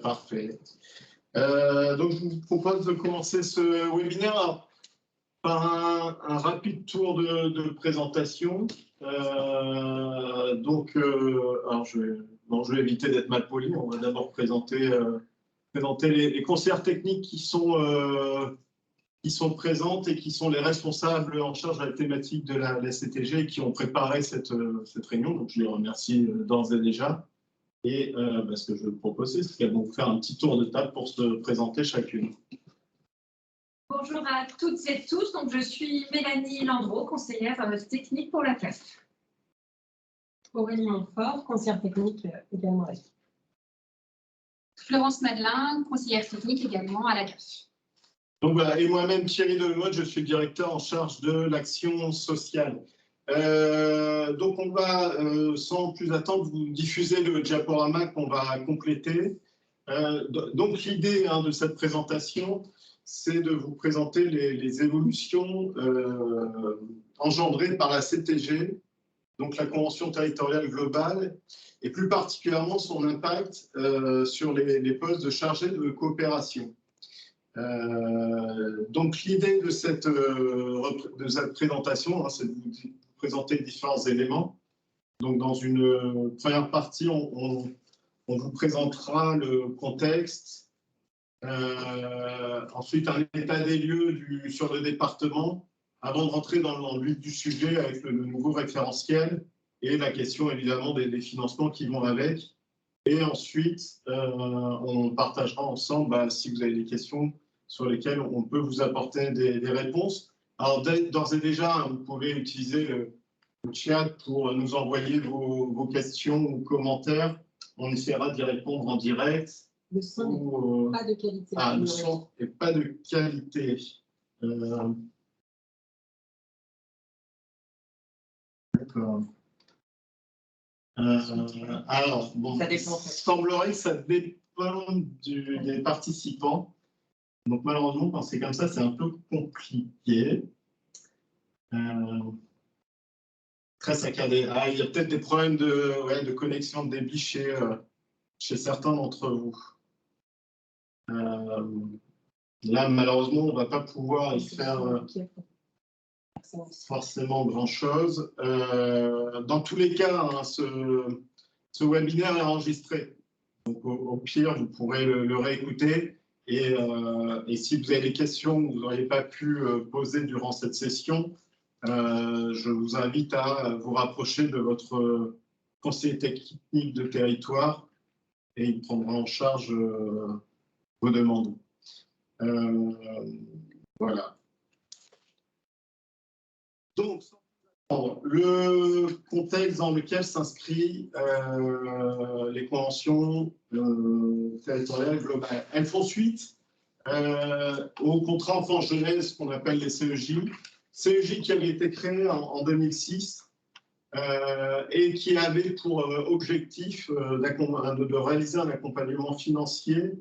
Parfait. Donc, je vous propose de commencer ce webinaire par un rapide tour de présentation. Alors je vais éviter d'être mal poli. On va d'abord présenter les conseillères techniques qui sont présentes et qui sont les responsables en charge de la thématique de la CTG et qui ont préparé cette réunion. Donc, je les remercie d'ores et déjà. Et ce que je vais vous proposer, c'est qu'elles vont vous faire un petit tour de table pour se présenter chacune. Bonjour à toutes et tous. Donc, je suis Mélanie Landreau, conseillère technique pour la CAF. Aurélie Montfort, conseillère technique également à la CAF. Florence Madelin, conseillère technique également à la CAF. Donc voilà, et moi-même Thierry Demotte, je suis directeur en charge de l'action sociale. Donc on va, sans plus attendre, vous diffuser le diaporama qu'on va compléter. Donc l'idée de cette présentation, c'est de vous présenter les évolutions engendrées par la CTG, donc la Convention territoriale globale, et plus particulièrement son impact sur les postes de chargés de coopération. Donc l'idée de cette présentation, c'est de vous présenter différents éléments. Donc dans une première partie, on vous présentera le contexte, ensuite un état des lieux sur le département, avant de rentrer dans le vif du sujet avec le nouveau référentiel et la question évidemment des financements qui vont avec. Et ensuite, on partagera ensemble, si vous avez des questions sur lesquelles on peut vous apporter des réponses. Alors, d'ores et déjà, vous pouvez utiliser le chat pour nous envoyer vos questions ou commentaires. On essaiera d'y répondre en direct. Le son n'est pas de qualité. Le son n'est pas de qualité. D'accord. Alors, bon, ça semblerait que ça dépend des participants. Donc, malheureusement, quand c'est comme ça, c'est un peu compliqué. Très saccadé. Il y a peut-être des problèmes de connexion de débit chez certains d'entre vous. Là, malheureusement, on ne va pas pouvoir y faire forcément grand-chose. Dans tous les cas, ce webinaire est enregistré. Donc, au pire, vous pourrez le réécouter. Et si vous avez des questions que vous n'auriez pas pu poser durant cette session, je vous invite à vous rapprocher de votre conseiller technique de territoire et il prendra en charge vos demandes. Voilà. Donc, le contexte dans lequel s'inscrivent les conventions territoriales globales. Elles font suite au contrat enfant-jeunesse qu'on appelle les CEJ. CEJ qui avait été créé en 2006 et qui avait pour objectif de réaliser un accompagnement financier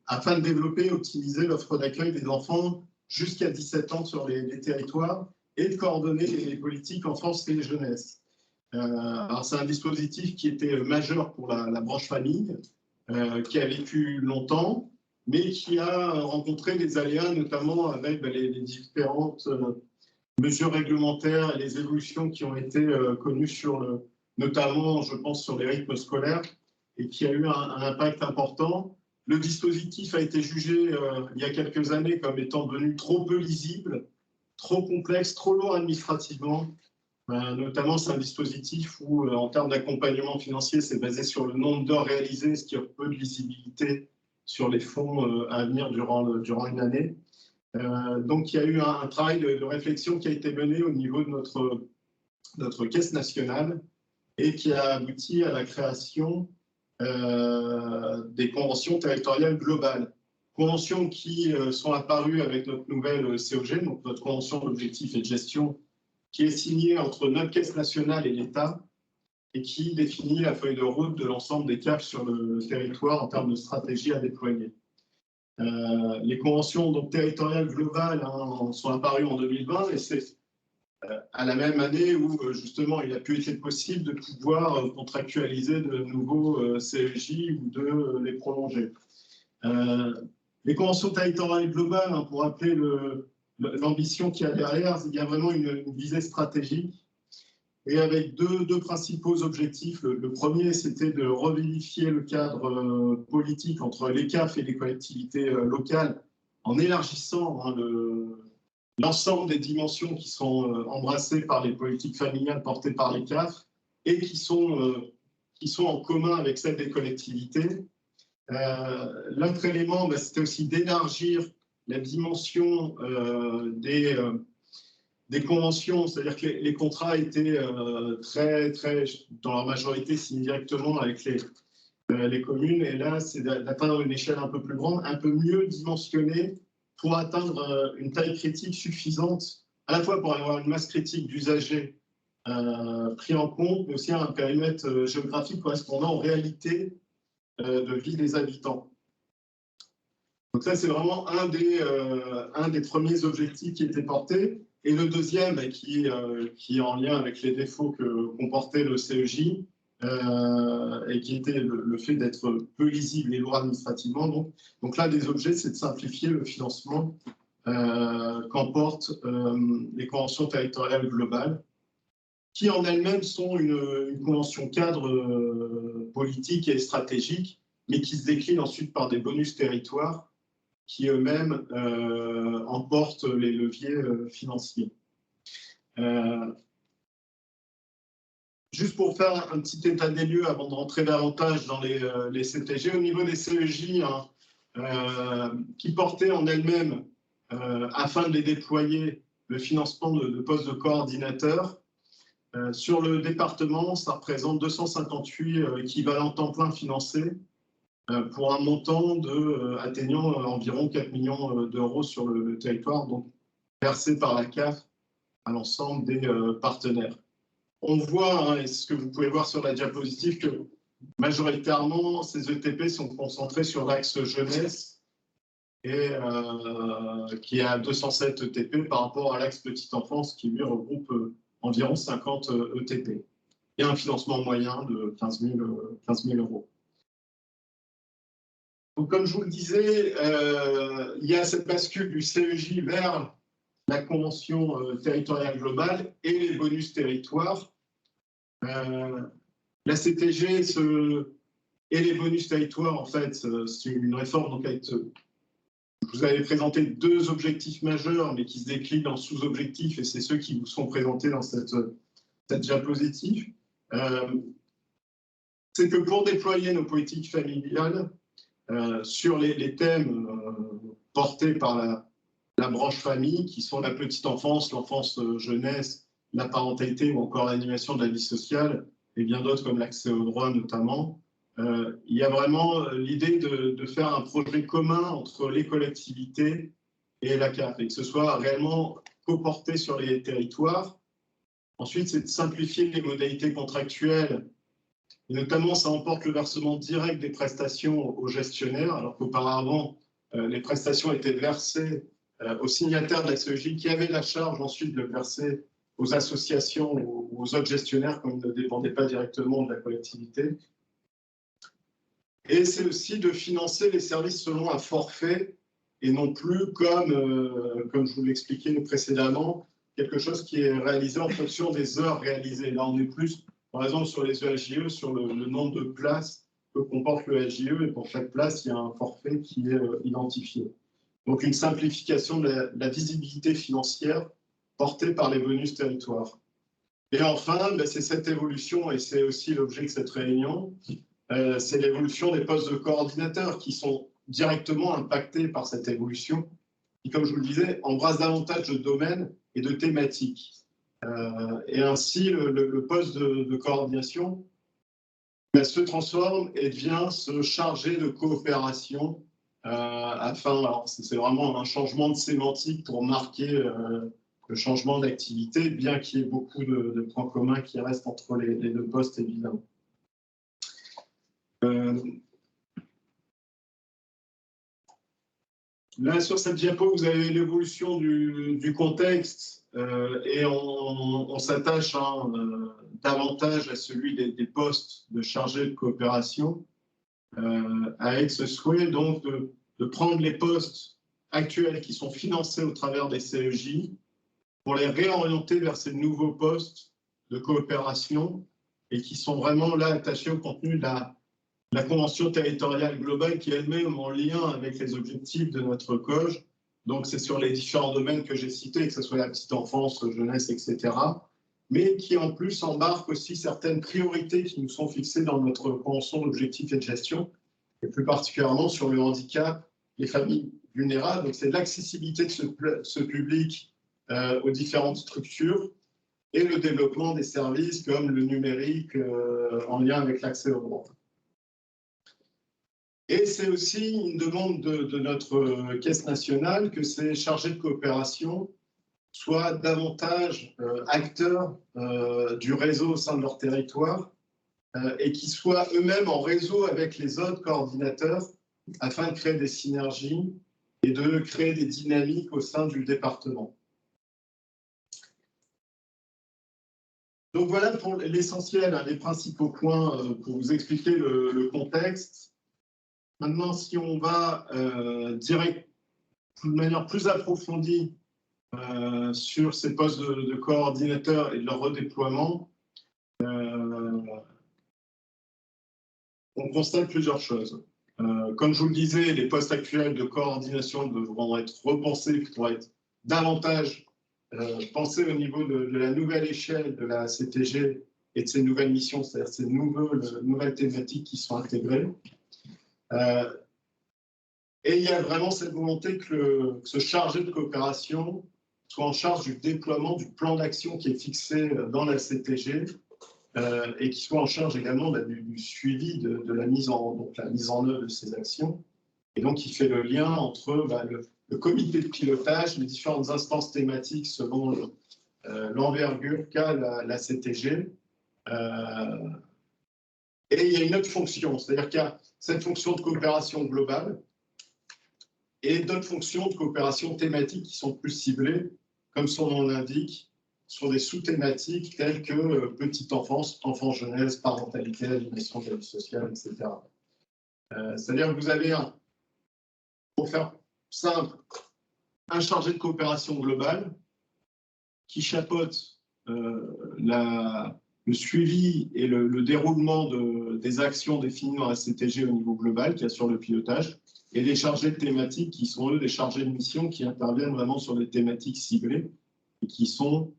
afin de développer et optimiser l'offre d'accueil des enfants jusqu'à 17 ans sur les territoires et de coordonner les politiques enfance et jeunesse. Alors c'est un dispositif qui était majeur pour la branche famille, qui a vécu longtemps, mais qui a rencontré des aléas, notamment avec les différentes mesures réglementaires et les évolutions qui ont été connues notamment, je pense, sur les rythmes scolaires, et qui a eu un impact important. Le dispositif a été jugé il y a quelques années comme étant devenu trop peu lisible, trop complexe, trop lourd administrativement. Notamment, c'est un dispositif où, en termes d'accompagnement financier, c'est basé sur le nombre d'heures réalisées, ce qui a peu de lisibilité sur les fonds à venir durant une année. Donc, il y a eu un travail de réflexion qui a été mené au niveau de notre caisse nationale et qui a abouti à la création des conventions territoriales globales. Conventions qui sont apparues avec notre nouvelle COG, donc notre convention d'objectifs et de gestion, qui est signée entre notre caisse nationale et l'État et qui définit la feuille de route de l'ensemble des CAF sur le territoire en termes de stratégie à déployer. Les conventions donc, territoriales globales sont apparues en 2020 et c'est à la même année où justement il a pu être possible de pouvoir contractualiser de nouveaux CEJ ou de les prolonger. Les conventions territoriales globales, hein, pour rappeler l'ambition qu'il y a derrière, il y a vraiment une visée stratégique et avec deux principaux objectifs. Le premier, c'était de revivifier le cadre politique entre les CAF et les collectivités locales en élargissant l'ensemble des dimensions qui sont embrassées par les politiques familiales portées par les CAF et qui sont en commun avec celles des collectivités. L'autre élément, c'était aussi d'élargir la dimension des conventions, c'est-à-dire que les contrats étaient très, dans leur majorité, signés directement avec les communes, et là, c'est d'atteindre une échelle un peu plus grande, un peu mieux dimensionnée pour atteindre une taille critique suffisante, à la fois pour avoir une masse critique d'usagers pris en compte, mais aussi un périmètre géographique correspondant aux réalités de vie des habitants. Donc ça, c'est vraiment un des premiers objectifs qui était porté. Et le deuxième, qui est en lien avec les défauts que comportait le CEJ, et qui était le fait d'être peu lisible et lourd administrativement. Donc là, des objets, c'est de simplifier le financement qu'emportent les conventions territoriales globales, qui en elles-mêmes sont une convention cadre politique et stratégique, mais qui se décline ensuite par des bonus territoires qui eux-mêmes emportent les leviers financiers. Juste pour faire un petit état des lieux avant de rentrer davantage dans les CTG, au niveau des CEJ, hein, qui portaient en elles-mêmes, afin de les déployer, le financement de postes de coordinateurs, sur le département, ça représente 258 équivalents temps plein financés pour un montant atteignant environ 4 millions d'euros sur le territoire, donc versé par la CAF à l'ensemble des partenaires. On voit, hein, et ce que vous pouvez voir sur la diapositive, que majoritairement, ces ETP sont concentrés sur l'axe jeunesse, et qui est à 207 ETP par rapport à l'axe petite enfance, qui lui regroupe environ 50 ETP, et un financement moyen de 15 000 euros. Donc, comme je vous le disais, il y a cette bascule du CEJ vers la convention territoriale globale et les bonus territoires. La CTG et les bonus territoires, en fait, c'est une réforme. Donc, je vous avais présenté deux objectifs majeurs, mais qui se déclinent en sous-objectifs, et c'est ceux qui vous sont présentés dans cette diapositive. C'est que pour déployer nos politiques familiales sur les thèmes portés par la branche famille, qui sont la petite enfance, l'enfance jeunesse, la parentalité ou encore l'animation de la vie sociale, et bien d'autres comme l'accès aux droits notamment, il y a vraiment l'idée de faire un projet commun entre les collectivités et la CAF, et que ce soit réellement coporté sur les territoires. Ensuite, c'est de simplifier les modalités contractuelles, et notamment ça emporte le versement direct des prestations aux gestionnaires, alors qu'auparavant, les prestations étaient versées aux signataires de la CEJ, qui avaient la charge ensuite de le verser aux associations ou aux autres gestionnaires quand ils ne dépendaient pas directement de la collectivité. Et c'est aussi de financer les services selon un forfait et non plus comme je vous l'expliquais précédemment, quelque chose qui est réalisé en fonction des heures réalisées. Là, on est plus, par exemple, sur les EHJE, sur le nombre de places que comporte le HJE, et pour chaque place, il y a un forfait qui est identifié. Donc, une simplification de la visibilité financière portée par les bonus territoires. Et enfin, c'est cette évolution, et c'est aussi l'objet de cette réunion, c'est l'évolution des postes de coordinateurs qui sont directement impactés par cette évolution, qui, comme je vous le disais, embrasse davantage de domaines et de thématiques. Et ainsi, le poste de coordination se transforme et devient se charger de coopération alors c'est vraiment un changement de sémantique pour marquer le changement d'activité, bien qu'il y ait beaucoup de points communs qui restent entre les deux postes, évidemment. Là, sur cette diapo, vous avez l'évolution du contexte et on s'attache davantage à celui des postes de chargés de coopération, avec ce souhait donc de prendre les postes actuels qui sont financés au travers des CEJ pour les réorienter vers ces nouveaux postes de coopération et qui sont vraiment là attachés au contenu de la Convention territoriale globale qui est elle-même en lien avec les objectifs de notre COG. Donc, c'est sur les différents domaines que j'ai cités, que ce soit la petite enfance, jeunesse, etc., mais qui en plus embarque aussi certaines priorités qui nous sont fixées dans notre Convention d'objectifs et de gestion, et plus particulièrement sur le handicap, les familles vulnérables. Donc, c'est l'accessibilité de ce public aux différentes structures et le développement des services comme le numérique en lien avec l'accès au droit. Et c'est aussi une demande de notre caisse nationale que ces chargés de coopération soient davantage acteurs du réseau au sein de leur territoire et qu'ils soient eux-mêmes en réseau avec les autres coordinateurs afin de créer des synergies et de créer des dynamiques au sein du département. Donc voilà pour l'essentiel, les principaux points pour vous expliquer le contexte. Maintenant, si on va de manière plus approfondie sur ces postes de coordinateurs et de leur redéploiement, on constate plusieurs choses. Comme je vous le disais, les postes actuels de coordination devront être repensés pour être davantage pensés au niveau de la nouvelle échelle de la CTG et de ces nouvelles missions, c'est-à-dire ces nouvelles thématiques qui sont intégrées. Et il y a vraiment cette volonté que ce chargé de coopération soit en charge du déploiement du plan d'action qui est fixé dans la CTG et qui soit en charge également du suivi de la mise en œuvre de ces actions. Et donc, il fait le lien entre le comité de pilotage, les différentes instances thématiques selon l'envergure qu'a la CTG. Et il y a une autre fonction, c'est-à-dire qu'il y a cette fonction de coopération globale et d'autres fonctions de coopération thématique qui sont plus ciblées, comme son nom l'indique, sur des sous-thématiques telles que petite enfance, enfant-jeunesse, parentalité, animation de la vie sociale, etc. C'est-à-dire que vous avez, pour faire simple, un chargé de coopération globale qui chapeaute le suivi et le déroulement des actions définies dans la CTG au niveau global, qui assure le pilotage, et les chargés de thématiques qui sont, eux, des chargés de mission qui interviennent vraiment sur des thématiques ciblées et qui sont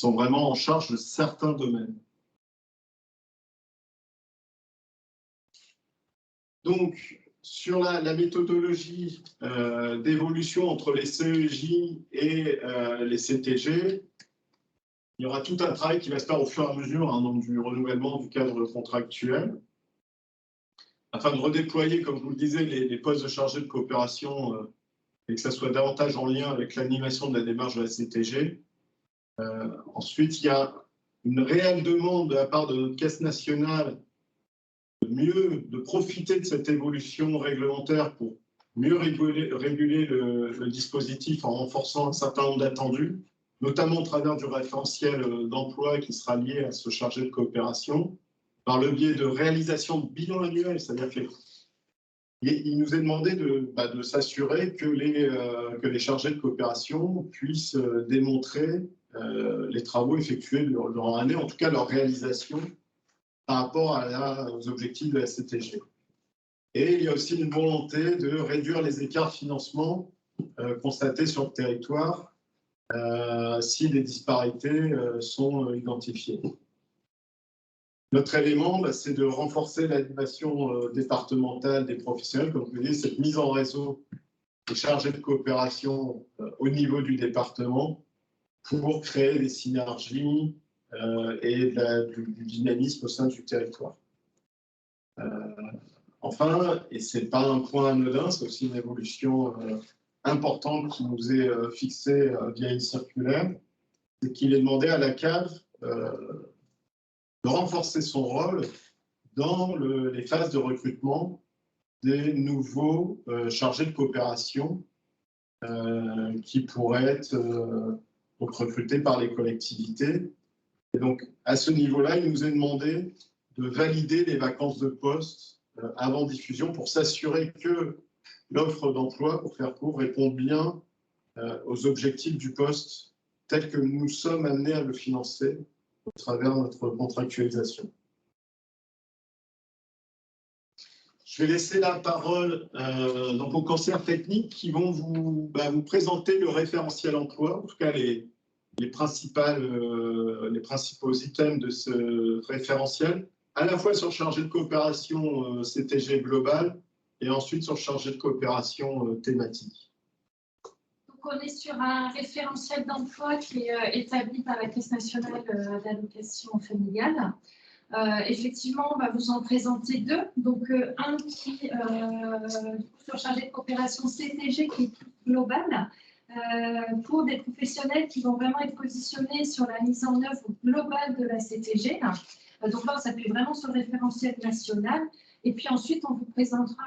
vraiment en charge de certains domaines. Donc, sur la méthodologie d'évolution entre les CEJ et les CTG, il y aura tout un travail qui va se faire au fur et à mesure donc du renouvellement du cadre contractuel, afin de redéployer, comme je vous le disais, les postes de chargés de coopération et que ça soit davantage en lien avec l'animation de la démarche de la CTG. Ensuite, il y a une réelle demande de la part de notre caisse nationale de profiter de cette évolution réglementaire pour mieux réguler le dispositif en renforçant un certain nombre d'attendus, notamment au travers du référentiel d'emploi qui sera lié à ce chargé de coopération, par le biais de réalisation de bilan annuel, c'est-à-dire qu'il nous est demandé de s'assurer que les chargés de coopération puissent démontrer les travaux effectués durant l'année, en tout cas leur réalisation par rapport aux objectifs de la CTG. Et il y a aussi une volonté de réduire les écarts de financement constatés sur le territoire si des disparités sont identifiées. Notre élément, c'est de renforcer l'animation départementale des professionnels, comme vous voyez, cette mise en réseau des chargés de coopération au niveau du département pour créer des synergies et du dynamisme au sein du territoire. Enfin, et ce n'est pas un point anodin, c'est aussi une évolution importante qui nous est fixée via une circulaire, c'est qu'il est demandé à la CAF de renforcer son rôle dans les phases de recrutement des nouveaux chargés de coopération qui pourraient être donc recrutés par les collectivités. Et donc, à ce niveau-là, il nous est demandé de valider les vacances de poste avant diffusion pour s'assurer que l'offre d'emploi, pour faire court, répond bien aux objectifs du poste tels que nous sommes amenés à le financer au travers de notre contractualisation. Je vais laisser la parole donc aux conseillers techniques qui vont vous présenter le référentiel emploi, en tout cas les principaux items de ce référentiel, à la fois sur le chargé de coopération CTG global et ensuite sur le chargé de coopération thématique. Donc on est sur un référentiel d'emploi qui est établi par la Caisse nationale d'allocation familiale. Effectivement, on va vous en présenter deux. Donc, un qui, sur chargé de coopération CTG, qui est global, pour des professionnels qui vont vraiment être positionnés sur la mise en œuvre globale de la CTG. Donc là, on s'appuie vraiment sur le référentiel national. Et puis ensuite, on vous présentera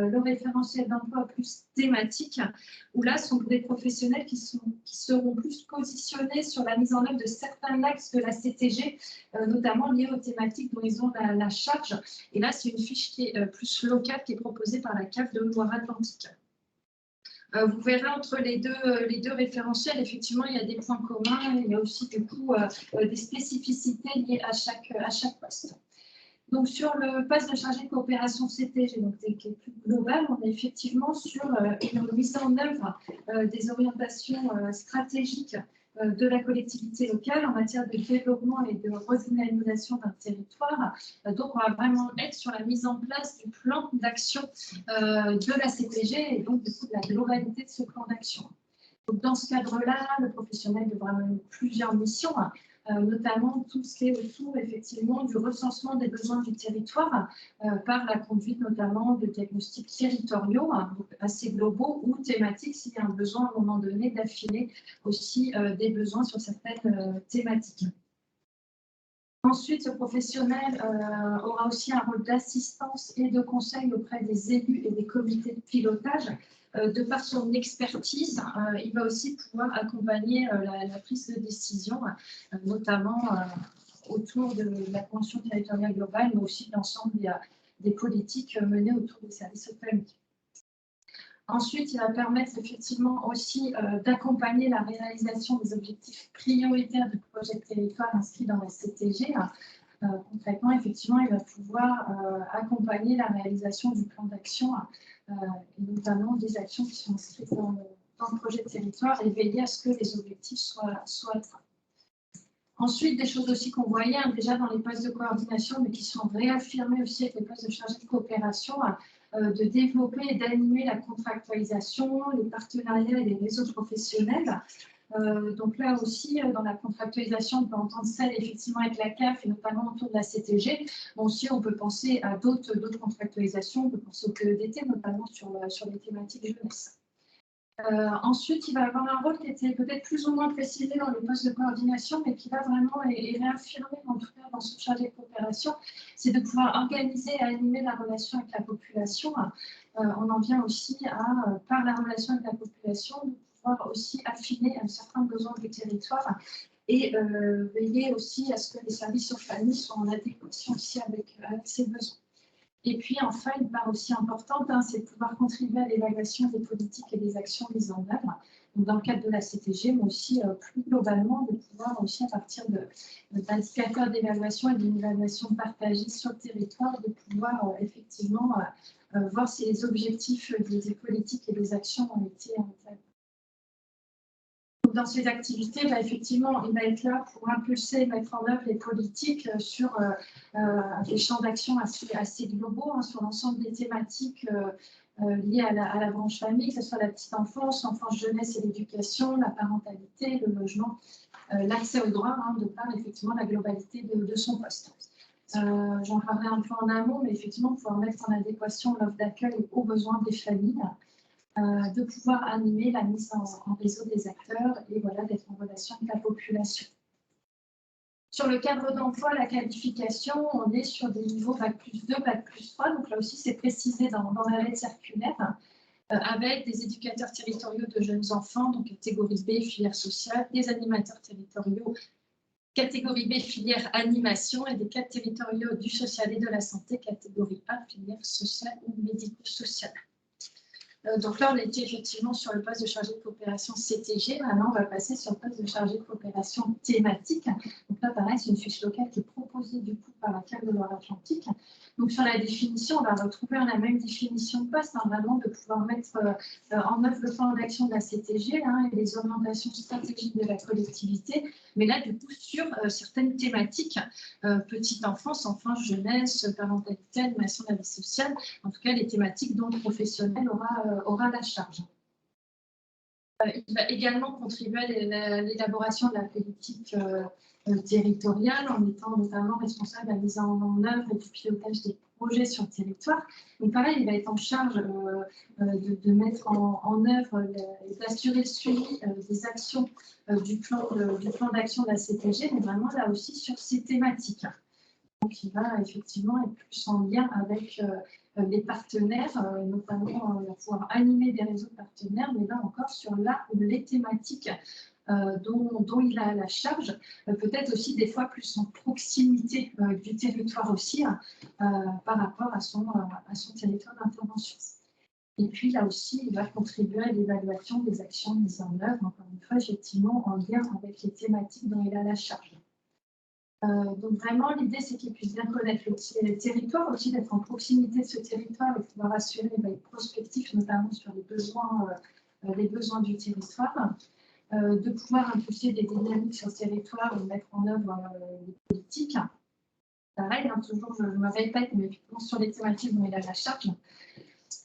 le référentiel d'emploi plus thématique, où là, ce sont des professionnels qui seront plus positionnés sur la mise en œuvre de certains axes de la CTG, notamment liés aux thématiques dont ils ont la charge. Et là, c'est une fiche qui est plus locale, qui est proposée par la CAF de Loire-Atlantique. Vous verrez entre les deux référentiels, effectivement, il y a des points communs, et il y a aussi du coup des spécificités liées à chaque poste. Donc, sur le poste de chargé de coopération CTG, donc, qui est plus global, on est effectivement sur une mise en œuvre des orientations stratégiques de la collectivité locale en matière de développement et de redynamisation d'un territoire. Donc, on va vraiment être sur la mise en place du plan d'action de la CTG et donc, du coup, de la globalité de ce plan d'action. Donc, dans ce cadre-là, le professionnel devra mener plusieurs missions, notamment tout ce qui est autour effectivement du recensement des besoins du territoire par la conduite notamment de diagnostics territoriaux, donc assez globaux ou thématiques s'il y a un besoin à un moment donné d'affiner aussi des besoins sur certaines thématiques. Ensuite, ce professionnel aura aussi un rôle d'assistance et de conseil auprès des élus et des comités de pilotage. De par son expertise, il va aussi pouvoir accompagner la prise de décision, notamment autour de la convention territoriale globale, mais aussi de l'ensemble des politiques menées autour des services publics. Ensuite, il va permettre effectivement aussi d'accompagner la réalisation des objectifs prioritaires du projet de territoire inscrit dans la CTG. Concrètement, effectivement, il va pouvoir accompagner la réalisation du plan d'action, et notamment des actions qui sont inscrites dans le projet de territoire et veiller à ce que les objectifs soient atteints. Ensuite, des choses aussi qu'on voyait déjà dans les postes de coordination, mais qui sont réaffirmées aussi avec les postes de chargé de coopération, de développer et d'animer la contractualisation, les partenariats et les réseaux professionnels. Donc là aussi, dans la contractualisation, on peut entendre celle effectivement avec la CAF et notamment autour de la CTG. Bon, aussi, on peut penser à d'autres contractualisations, on peut penser au PEDT, notamment sur les thématiques jeunesse. Ensuite, il va avoir un rôle qui était peut-être plus ou moins précisé dans les postes de coordination, mais qui va vraiment est réaffirmé, en tout cas dans ce chargé de coopération, c'est de pouvoir organiser et animer la relation avec la population. On en vient aussi à, par la relation avec la population, de pouvoir aussi affiner un certain besoin du territoire et veiller aussi à ce que les services aux familles soient en adéquation aussi avec ces besoins. Et puis enfin, une part aussi importante, c'est de pouvoir contribuer à l'évaluation des politiques et des actions mises en œuvre, donc dans le cadre de la CTG, mais aussi plus globalement de pouvoir aussi à partir d'indicateurs d'évaluation et d'une évaluation partagée sur le territoire, de pouvoir effectivement voir si les objectifs des politiques et des actions ont été atteints. Dans ces activités, effectivement, il va être là pour impulser et mettre en œuvre les politiques sur des champs d'action assez globaux, sur l'ensemble des thématiques liées à la branche famille, que ce soit la petite enfance, l'enfance, jeunesse et l'éducation, la parentalité, le logement, l'accès aux droits, de par effectivement la globalité de son poste. J'en parlerai un peu en amont, mais effectivement, pouvoir mettre en adéquation l'offre d'accueil aux besoins des familles. De pouvoir animer la mise en réseau des acteurs et voilà, d'être en relation avec la population. Sur le cadre d'emploi, la qualification, on est sur des niveaux Bac+2, Bac+3, donc là aussi c'est précisé dans la lettre circulaire. avec des éducateurs territoriaux de jeunes enfants, donc catégorie B, filière sociale, des animateurs territoriaux, catégorie B, filière animation, et des cadres territoriaux du social et de la santé, catégorie A, filière sociale ou médico-sociale. Donc là, on était effectivement sur le poste de chargé de coopération CTG. Maintenant, on va passer sur le poste de chargé de coopération thématique. Donc là, pareil, c'est une fiche locale qui est proposée du coup par la CAF de Loire-Atlantique. Donc sur la définition, on va retrouver la même définition de poste, vraiment de pouvoir mettre en œuvre le plan d'action de la CTG et les orientations stratégiques de la collectivité. Mais là, du coup, sur certaines thématiques, petite enfance, enfance, jeunesse, parentalité, animation de la vie sociale, en tout cas les thématiques dont le professionnel aura la charge. Il va également contribuer à l'élaboration de la politique territoriale en étant notamment responsable de la mise en œuvre et du pilotage des projets sur le territoire. Donc pareil, il va être en charge de mettre en œuvre et d'assurer le suivi des actions du plan d'action de la CTG, mais vraiment là aussi sur ces thématiques. Donc, il va effectivement être plus en lien avec les partenaires, notamment il va pouvoir animer des réseaux de partenaires, mais là encore sur les thématiques dont il a la charge, peut-être aussi des fois plus en proximité du territoire aussi par rapport à son territoire d'intervention. Et puis là aussi, il va contribuer à l'évaluation des actions mises en œuvre, encore une fois, effectivement en lien avec les thématiques dont il a la charge. Donc vraiment, l'idée, c'est qu'ils puissent bien connaître le territoire, aussi d'être en proximité de ce territoire et pouvoir assurer être prospectif, notamment sur les besoins du territoire, de pouvoir impulser des dynamiques sur le territoire et mettre en œuvre les politiques. Pareil, toujours, je me répète, mais sur les thématiques dont il a la charge,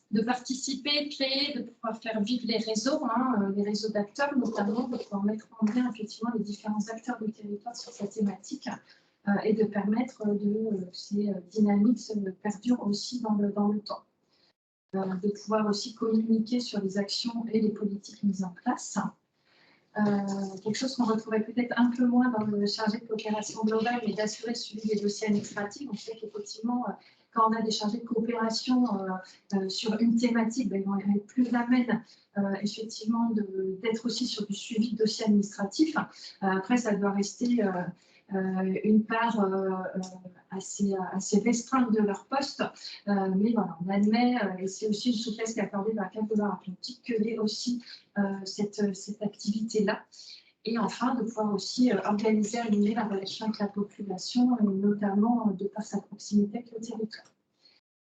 de participer, créer, de pouvoir faire vivre les réseaux d'acteurs, notamment de pouvoir mettre en lien effectivement les différents acteurs du territoire sur cette thématique et de permettre que ces dynamiques se perdurent aussi dans le temps. De pouvoir aussi communiquer sur les actions et les politiques mises en place. Quelque chose qu'on retrouverait peut-être un peu moins dans le chargé de coopération globale, mais d'assurer le suivi des dossiers administratifs. On sait qu'effectivement, quand on a des chargés de coopération sur une thématique, ils vont être plus amènes effectivement d'être aussi sur du suivi de dossiers administratifs. Après, ça doit rester une part assez restreinte de leur poste, mais voilà, on admet, et c'est aussi une souplesse qui est accordée par la CAF de Loire-Atlantique, que l'est aussi cette activité-là. Et enfin, de pouvoir aussi organiser, animer la relation avec la population, et notamment de par sa proximité avec le territoire.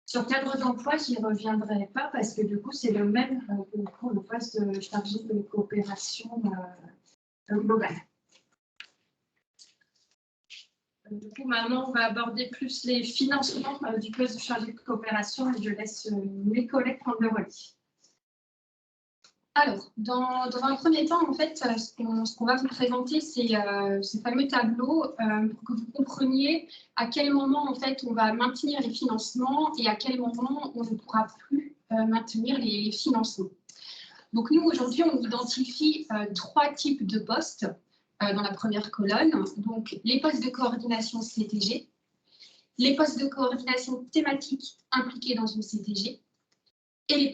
Sur le cadre d'emploi, je n'y reviendrai pas parce que du coup, c'est le même que pour le poste de chargé de coopération globale. Du coup, maintenant, on va aborder plus les financements du poste de chargé de coopération et je laisse mes collègues prendre le relais. Alors, dans un premier temps, en fait, ce qu'on va vous présenter, c'est ce fameux tableau pour que vous compreniez à quel moment, en fait, on va maintenir les financements et à quel moment on ne pourra plus maintenir les financements. Donc, nous, aujourd'hui, on identifie 3 types de postes dans la première colonne. Donc, les postes de coordination CTG, les postes de coordination thématique impliqués dans une CTG et les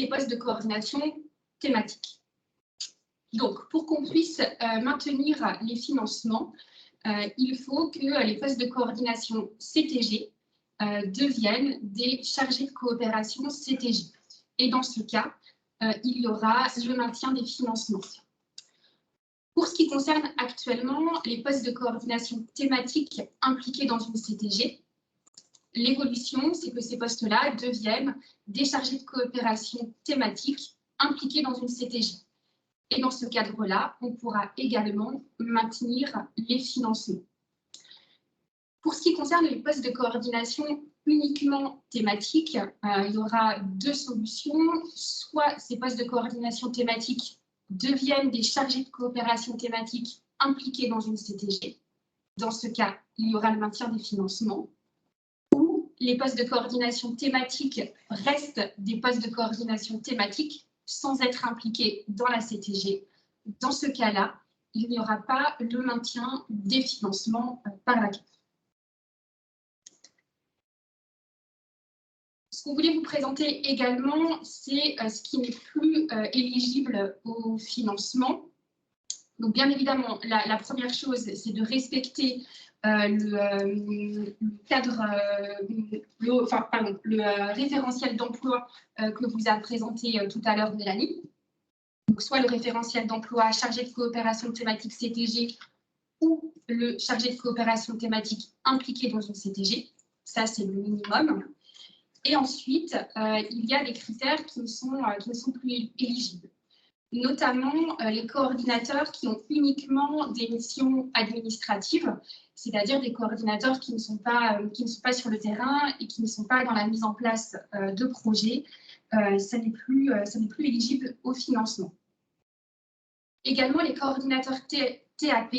postes de coordination thématique. Donc, pour qu'on puisse maintenir les financements, il faut que les postes de coordination CTG deviennent des chargés de coopération CTG. Et dans ce cas, il y aura le maintien des financements. Pour ce qui concerne actuellement les postes de coordination thématique impliqués dans une CTG, l'évolution, c'est que ces postes-là deviennent des chargés de coopération thématique impliqués dans une CTG. Et dans ce cadre-là, on pourra également maintenir les financements. Pour ce qui concerne les postes de coordination uniquement thématiques, il y aura 2 solutions. Soit ces postes de coordination thématique deviennent des chargés de coopération thématique impliqués dans une CTG. Dans ce cas, il y aura le maintien des financements. Ou les postes de coordination thématique restent des postes de coordination thématique sans être impliqués dans la CTG. Dans ce cas-là, il n'y aura pas le maintien des financements par la CAF. Ce qu'on voulait vous présenter également, c'est ce qui n'est plus éligible au financement. Donc, bien évidemment, la première chose, c'est de respecter le référentiel d'emploi que vous a présenté tout à l'heure Mélanie. Donc, soit le référentiel d'emploi chargé de coopération thématique CTG ou le chargé de coopération thématique impliqué dans une CTG. Ça, c'est le minimum. Et ensuite, il y a des critères qui ne sont plus éligibles, notamment les coordinateurs qui ont uniquement des missions administratives, c'est-à-dire des coordinateurs qui ne sont pas sur le terrain et qui ne sont pas dans la mise en place de projets. Ça n'est plus éligible au financement. Également, les coordinateurs TAP,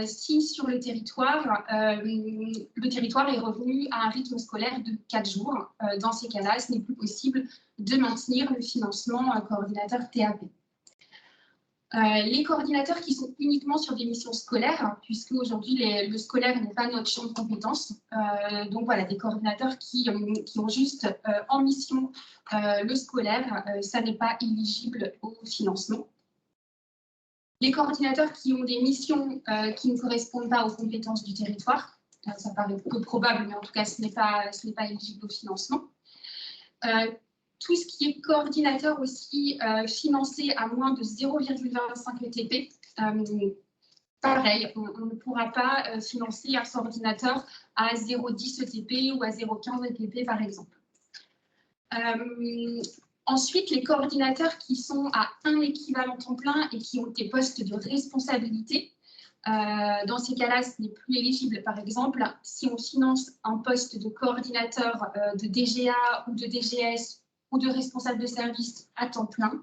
si sur le territoire est revenu à un rythme scolaire de 4 jours. Dans ces cas-là, ce n'est plus possible de maintenir le financement coordinateur TAP. Les coordinateurs qui sont uniquement sur des missions scolaires, puisque aujourd'hui le scolaire n'est pas notre champ de compétences, donc voilà, des coordinateurs qui ont juste en mission le scolaire, ça n'est pas éligible au financement. Les coordinateurs qui ont des missions qui ne correspondent pas aux compétences du territoire, ça paraît peu probable, mais en tout cas, ce n'est pas éligible au financement. Tout ce qui est coordinateur aussi financé à moins de 0,25 ETP, pareil, on ne pourra pas financer un coordinateur à 0,10 ETP ou à 0,15 ETP, par exemple. Ensuite, les coordinateurs qui sont à un équivalent temps plein et qui ont des postes de responsabilité, dans ces cas-là, ce n'est plus éligible. Par exemple, si on finance un poste de coordinateur de DGA ou de DGS ou de responsable de service à temps plein,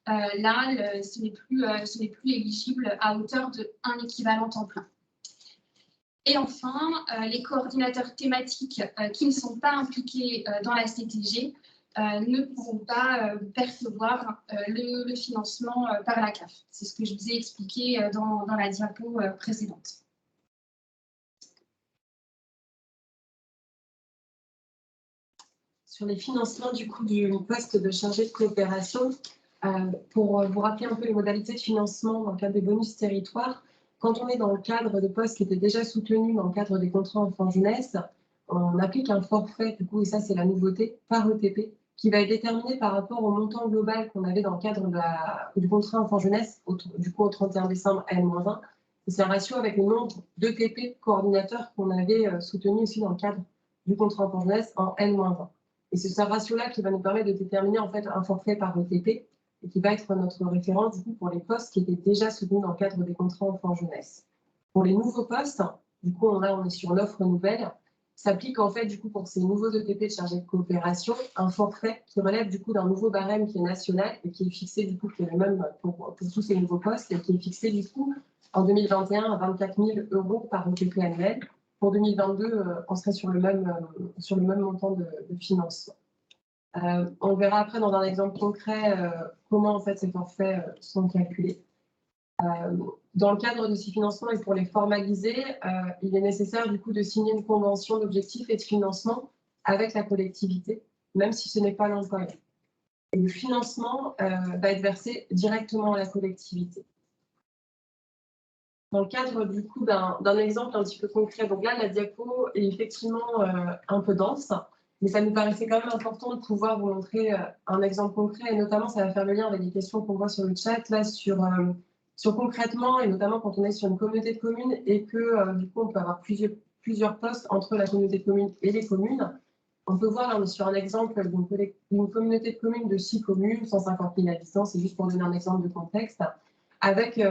là, ce n'est plus éligible à hauteur de un équivalent temps plein. Et enfin, les coordinateurs thématiques qui ne sont pas impliqués dans la CTG ne pourront pas percevoir le financement par la CAF. C'est ce que je vous ai expliqué dans la diapo précédente. Sur les financements du coup du poste de chargé de coopération, pour vous rappeler un peu les modalités de financement dans le cadre des bonus territoires, quand on est dans le cadre de postes qui étaient déjà soutenus dans le cadre des contrats enfants-jeunesse, on applique un forfait, du coup, et ça c'est la nouveauté, par ETP, qui va être déterminé par rapport au montant global qu'on avait dans le cadre du contrat enfant-jeunesse, du coup au 31 décembre N-1. C'est un ratio avec le nombre d'ETP coordinateurs qu'on avait soutenus aussi dans le cadre du contrat enfant-jeunesse en N-1. Et c'est ce ratio-là qui va nous permettre de déterminer en fait un forfait par ETP et qui va être notre référence du coup, pour les postes qui étaient déjà soutenus dans le cadre des contrats enfants-jeunesse. Pour les nouveaux postes, du coup, on est sur l'offre nouvelle, s'applique en fait du coup pour ces nouveaux ETP de chargés de coopération un forfait qui relève du coup d'un nouveau barème qui est national et qui est fixé du coup qui est le même pour tous ces nouveaux postes et qui est fixé du coup en 2021 à 24 000 € par ETP annuel. Pour 2022, on serait sur le même montant de financement. On verra après dans un exemple concret comment en fait ces forfaits sont calculés. Dans le cadre de ces financements et pour les formaliser, il est nécessaire du coup de signer une convention d'objectifs et de financement avec la collectivité, même si ce n'est pas l'employeur. Et le financement va être versé directement à la collectivité. Dans le cadre du coup d'un exemple un petit peu concret, donc là la diapo est effectivement un peu dense, mais ça nous paraissait quand même important de pouvoir vous montrer un exemple concret, et notamment ça va faire le lien avec les questions qu'on voit sur le chat là sur concrètement, et notamment quand on est sur une communauté de communes et que du coup on peut avoir plusieurs postes entre la communauté de communes et les communes. On peut voir là on est sur un exemple d'une communauté de communes de 6 communes, 150 000 habitants, c'est juste pour donner un exemple de contexte, avec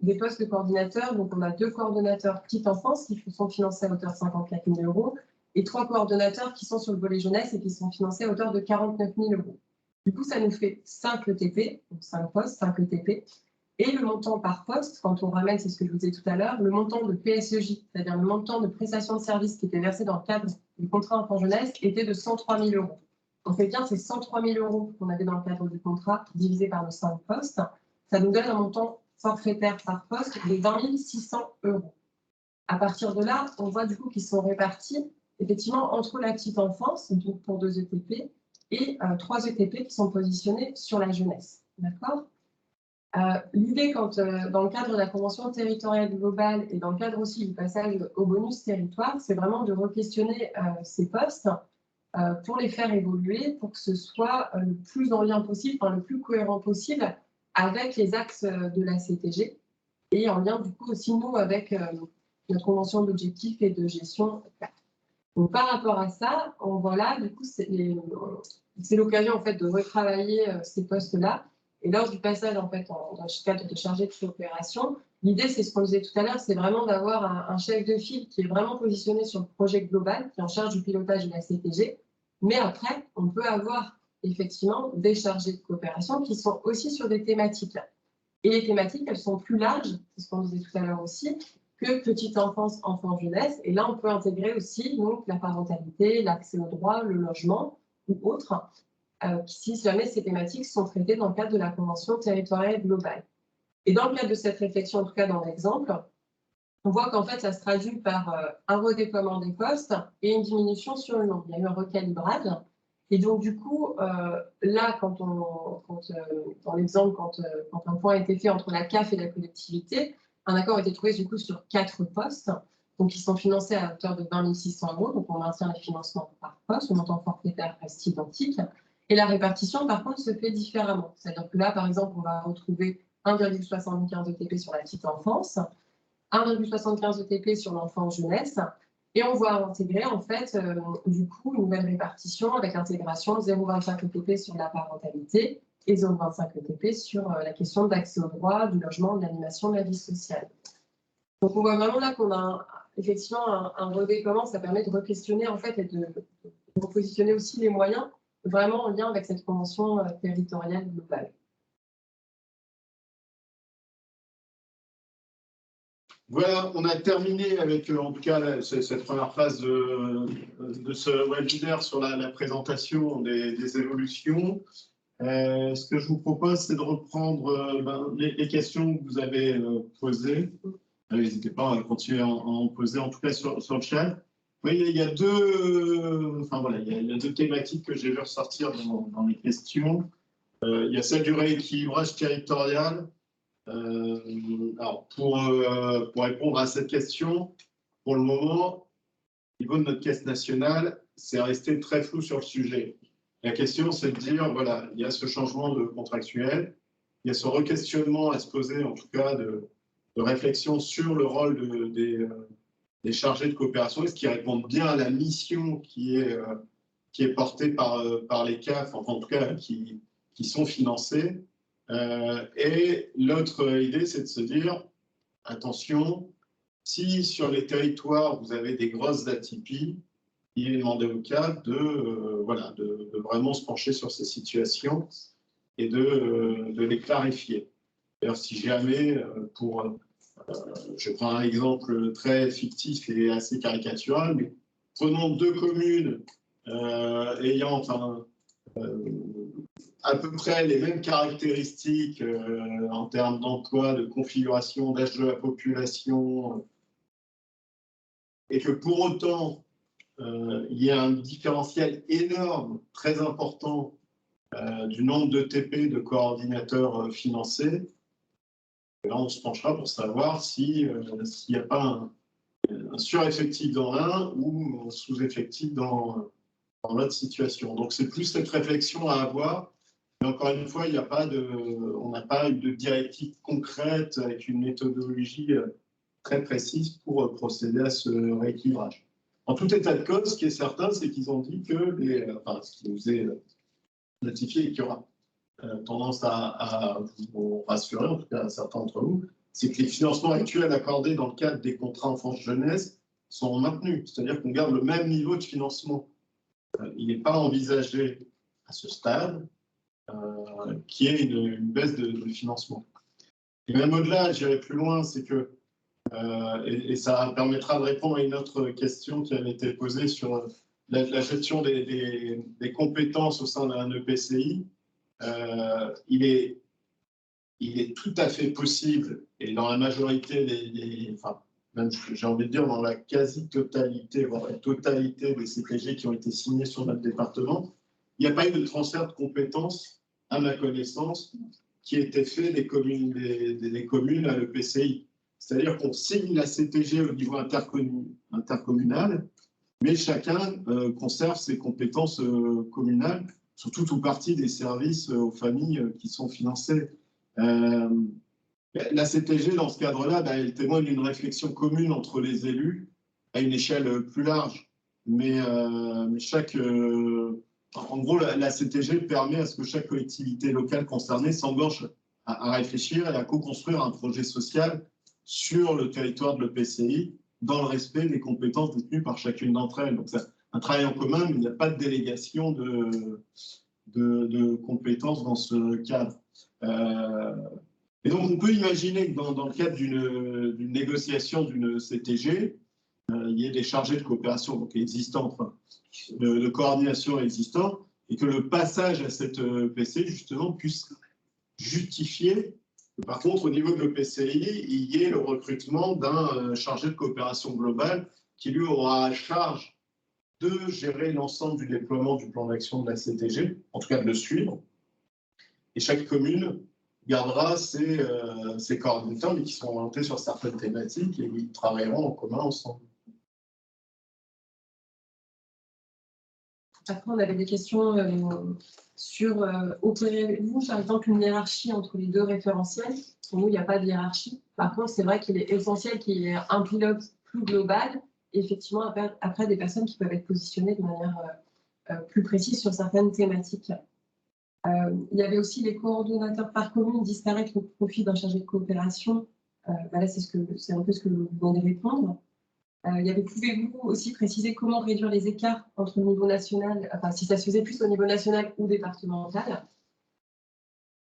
des postes de coordinateurs. Donc on a 2 coordonnateurs petite enfance qui sont financés à hauteur de 54 000 € et 3 coordonnateurs qui sont sur le volet jeunesse et qui sont financés à hauteur de 49 000 €. Du coup, ça nous fait 5 ETP, donc 5 postes, 5 ETP. Et le montant par poste, quand on ramène, c'est ce que je vous disais tout à l'heure, le montant de PSEJ, c'est-à-dire le montant de prestation de service qui était versé dans le cadre du contrat enfant-jeunesse, était de 103 000 €. On fait bien ces 103 000 € qu'on avait dans le cadre du contrat, divisé par nos 5 postes. Ça nous donne un montant forfaitaire par poste de 20 600 €. À partir de là, on voit du coup qu'ils sont répartis effectivement entre la petite enfance, donc pour 2 ETP, et 3 ETP qui sont positionnés sur la jeunesse. D'accord ? L'idée, dans le cadre de la Convention territoriale globale et dans le cadre aussi du passage au bonus territoire, c'est vraiment de re-questionner ces postes pour les faire évoluer, pour que ce soit le plus en lien possible, le plus cohérent possible avec les axes de la CTG et en lien du coup aussi nous avec notre convention d'objectifs et de gestion. Donc, par rapport à ça, on voit là, du coup, c'est l'occasion en fait de retravailler ces postes-là. Et lors du passage en fait dans le cadre de chargé de coopération, l'idée, c'est ce qu'on disait tout à l'heure, c'est vraiment d'avoir un chef de file qui est vraiment positionné sur le projet global, qui est en charge du pilotage de la CTG. Mais après, on peut avoir effectivement des chargés de coopération qui sont aussi sur des thématiques. Et les thématiques, elles sont plus larges, c'est ce qu'on disait tout à l'heure aussi, que petite enfance, enfant, jeunesse. Et là, on peut intégrer aussi donc, la parentalité, l'accès au droit, le logement ou autres, si jamais ces thématiques sont traitées dans le cadre de la Convention territoriale globale. Et dans le cadre de cette réflexion, en tout cas dans l'exemple, on voit qu'en fait, ça se traduit par un redéploiement des postes et une diminution sur le nombre. Il y a eu un recalibrage. Et donc, du coup, là, dans l'exemple, quand un point a été fait entre la CAF et la collectivité, un accord a été trouvé du coup sur 4 postes, donc qui sont financés à hauteur de 20 600 €. Donc, on maintient les financements par poste, le montant forfaitaire reste identique. Et la répartition, par contre, se fait différemment. C'est-à-dire que là, par exemple, on va retrouver 1,75 ETP sur la petite enfance, 1,75 ETP sur l'enfant jeunesse, et on va intégrer en fait du coup une nouvelle répartition avec l'intégration 0,25 ETP sur la parentalité et 0,25 ETP sur la question d'accès au droit, du logement, de l'animation de la vie sociale. Donc on voit vraiment là qu'on a effectivement un redéploiement, ça permet de re-questionner en fait et de repositionner aussi les moyens vraiment en lien avec cette convention territoriale globale. Voilà, on a terminé avec, en tout cas, cette première phase de ce webinaire sur la présentation des évolutions. Ce que je vous propose, c'est de reprendre les questions que vous avez posées. N'hésitez pas à continuer à en poser, en tout cas sur le chat. Oui, il y a deux thématiques que j'ai vu ressortir dans les questions. Il y a celle du rééquilibrage territorial. Alors, pour répondre à cette question, pour le moment, au niveau de notre caisse nationale, c'est resté très flou sur le sujet. La question, c'est de dire, voilà, il y a ce changement de contractuel, il y a ce re-questionnement à se poser, en tout cas, de réflexion sur le rôle des chargés de coopération, est-ce qu'ils répondent bien à la mission qui est portée par les CAF, enfin, en tout cas, qui sont financés. Et l'autre idée, c'est de se dire, attention, si sur les territoires, vous avez des grosses atypies, il est demandé au CAF de vraiment se pencher sur ces situations et de les clarifier. D'ailleurs, si jamais, je prends un exemple très fictif et assez caricatural, mais prenons 2 communes ayant à peu près les mêmes caractéristiques en termes d'emploi, de configuration, d'âge de la population, et que pour autant, il y a un différentiel énorme, très important, du nombre de TP de coordinateurs financés. Et là, on se penchera pour savoir s'il n'y a pas un sureffectif dans l'un ou un sous-effectif dans l'autre situation. Donc, c'est plus cette réflexion à avoir. Mais encore une fois, on n'a pas eu de directive concrète avec une méthodologie très précise pour procéder à ce rééquilibrage. En tout état de cause, ce qui est certain, c'est qu'ils ont dit que ce qui nous est notifié et qui aura tendance à vous rassurer, en tout cas à certains d'entre vous, c'est que les financements actuels accordés dans le cadre des contrats enfance-jeunesse sont maintenus. C'est-à-dire qu'on garde le même niveau de financement. Il n'est pas envisagé à ce stade qu'il y ait une baisse de financement. Et même au-delà, j'irai plus loin, c'est que, et ça permettra de répondre à une autre question qui avait été posée sur la gestion des compétences au sein d'un EPCI. Il est tout à fait possible, et dans la majorité même j'ai envie de dire dans la quasi-totalité, voire la totalité des CPG qui ont été signés sur notre département, il n'y a pas eu de transfert de compétences, à ma connaissance, qui a été fait des communes à l'EPCI. C'est-à-dire qu'on signe la CTG au niveau intercommunal, mais chacun conserve ses compétences communales sur tout ou partie des services aux familles qui sont financés. La CTG, dans ce cadre-là, elle témoigne d'une réflexion commune entre les élus à une échelle plus large. Mais en gros, la CTG permet à ce que chaque collectivité locale concernée s'engage à réfléchir et à co-construire un projet social sur le territoire de l'EPCI, dans le respect des compétences détenues par chacune d'entre elles. Donc, c'est un travail en commun, mais il n'y a pas de délégation de compétences dans ce cadre. Et donc, on peut imaginer que dans le cadre d'une négociation d'une CTG, il y ait des chargés de coopération donc existants, de coordination existants, et que le passage à cette EPCI, justement, puisse justifier que, par contre, au niveau de l'EPCI, il y ait le recrutement d'un chargé de coopération globale qui, lui, aura à charge de gérer l'ensemble du déploiement du plan d'action de la CTG, en tout cas de le suivre. Et chaque commune gardera ses coordinateurs, mais qui sont orientés sur certaines thématiques et ils travailleront en commun ensemble. Après, on avait des questions sur opérez-vous, par exemple, une hiérarchie entre les deux référentiels. Pour nous, il n'y a pas de hiérarchie. Par contre, c'est vrai qu'il est essentiel qu'il y ait un pilote plus global et effectivement, après des personnes qui peuvent être positionnées de manière plus précise sur certaines thématiques. Il y avait aussi les coordonnateurs par commune disparaître au profit d'un chargé de coopération. Là, c'est un peu ce que vous venez de répondre. Pouvez-vous aussi préciser comment réduire les écarts entre le niveau national, enfin si ça se faisait plus au niveau national ou départemental?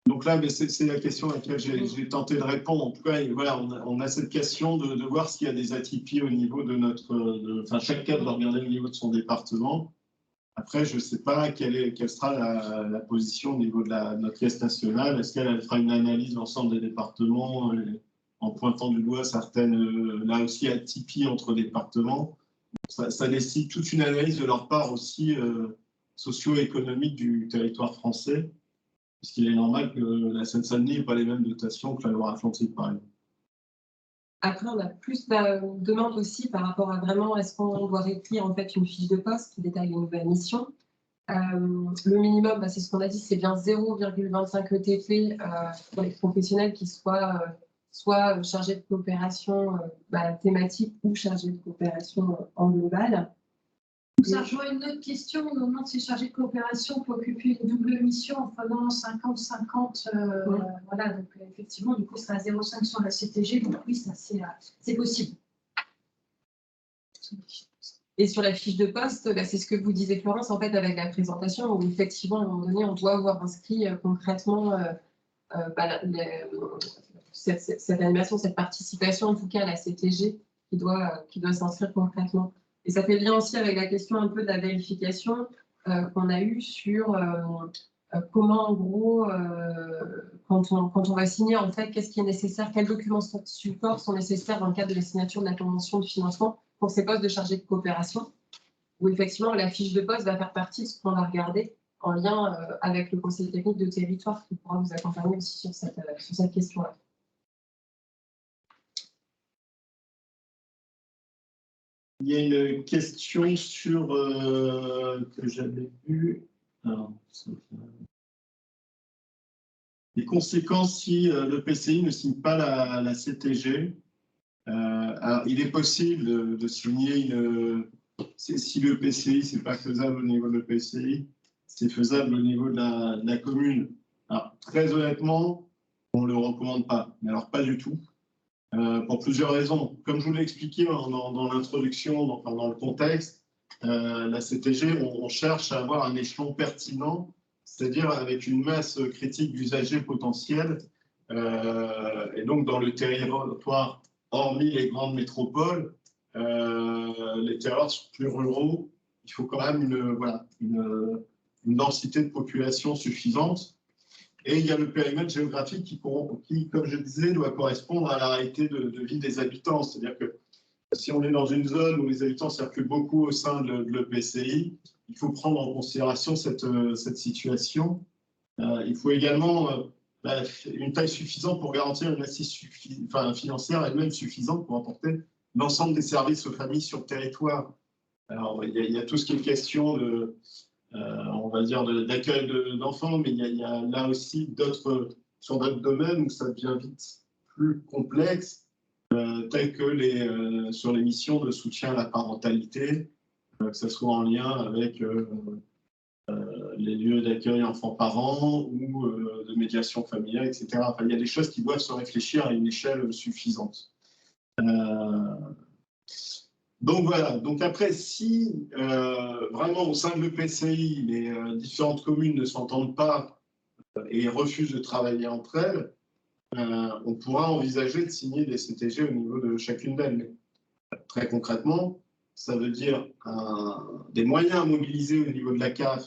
Donc là, c'est la question à laquelle j'ai tenté de répondre. En tout cas, voilà, on a cette question de voir s'il y a des atypies au niveau de enfin, chaque cadre doit regarder le niveau de son département. Après, je ne sais pas quelle sera la position au niveau de notre caisse nationale. Est-ce qu'elle fera une analyse de l'ensemble des départements en pointant du doigt certaines, là aussi, atypies entre départements? Ça nécessite toute une analyse de leur part aussi socio-économique du territoire français, puisqu'il est normal que la Seine-Saint-Denis n'ait pas les mêmes dotations que la Loire-Atlantique, par exemple. Après, on a plus de demandes aussi par rapport à vraiment, est-ce qu'on doit écrire en fait une fiche de poste qui détaille les nouvelles missions. Le minimum, c'est ce qu'on a dit, c'est bien 0,25 ETP pour les professionnels qui soient soit chargés de coopération thématique ou chargés de coopération en global. Ça rejoint une autre question. Au moment de ces chargés de coopération pour occuper une double mission en prenant 50-50, voilà, donc effectivement, du coup, ça a 0,5 sur la CTG, donc oui, ça c'est possible. Et sur la fiche de poste, c'est ce que vous disiez, Florence, en fait, avec la présentation, où effectivement, à un moment donné, on doit avoir inscrit concrètement cette animation, cette participation, en tout cas à la CTG, qui doit s'inscrire concrètement. Et ça fait lien aussi avec la question un peu de la vérification qu'on a eue sur comment, en gros, quand on va signer, en fait, qu'est-ce qui est nécessaire, quels documents support sont nécessaires dans le cadre de la signature de la convention de financement pour ces postes de chargés de coopération, où effectivement la fiche de poste va faire partie de ce qu'on va regarder en lien avec le conseil technique de territoire qui pourra vous accompagner aussi sur cette question-là. Il y a une question sur que j'avais vue. Les conséquences si le PCI ne signe pas la CTG. Alors, il est possible de signer si le PCI, ce n'est pas faisable au niveau de l'EPCI, c'est faisable au niveau de la commune. Alors, très honnêtement, on ne le recommande pas, mais alors pas du tout. Pour plusieurs raisons. Comme je vous l'ai expliqué dans l'introduction, dans le contexte, la CTG, on cherche à avoir un échelon pertinent, c'est-à-dire avec une masse critique d'usagers potentiels. Et donc, dans le territoire, hormis les grandes métropoles, les territoires plus ruraux, il faut quand même une densité de population suffisante. Et il y a le périmètre géographique qui, comme je disais, doit correspondre à la réalité de vie des habitants. C'est-à-dire que si on est dans une zone où les habitants circulent beaucoup au sein de l'EPCI, il faut prendre en considération cette situation. Il faut également une taille suffisante pour garantir une assise financière elle-même suffisante pour apporter l'ensemble des services aux familles sur le territoire. Alors, il y a tout ce qui est question de, on va dire, d'accueil d'enfants, mais il y a là aussi sur d'autres domaines où ça devient vite plus complexe, tels que sur les missions de soutien à la parentalité, que ce soit en lien avec les lieux d'accueil enfants-parents ou de médiation familiale, etc. Enfin, il y a des choses qui doivent se réfléchir à une échelle suffisante. Donc voilà, donc après, si vraiment au sein de l'EPCI, les différentes communes ne s'entendent pas et refusent de travailler entre elles, on pourra envisager de signer des CTG au niveau de chacune d'elles. Mais très concrètement, ça veut dire des moyens à mobiliser au niveau de la CAF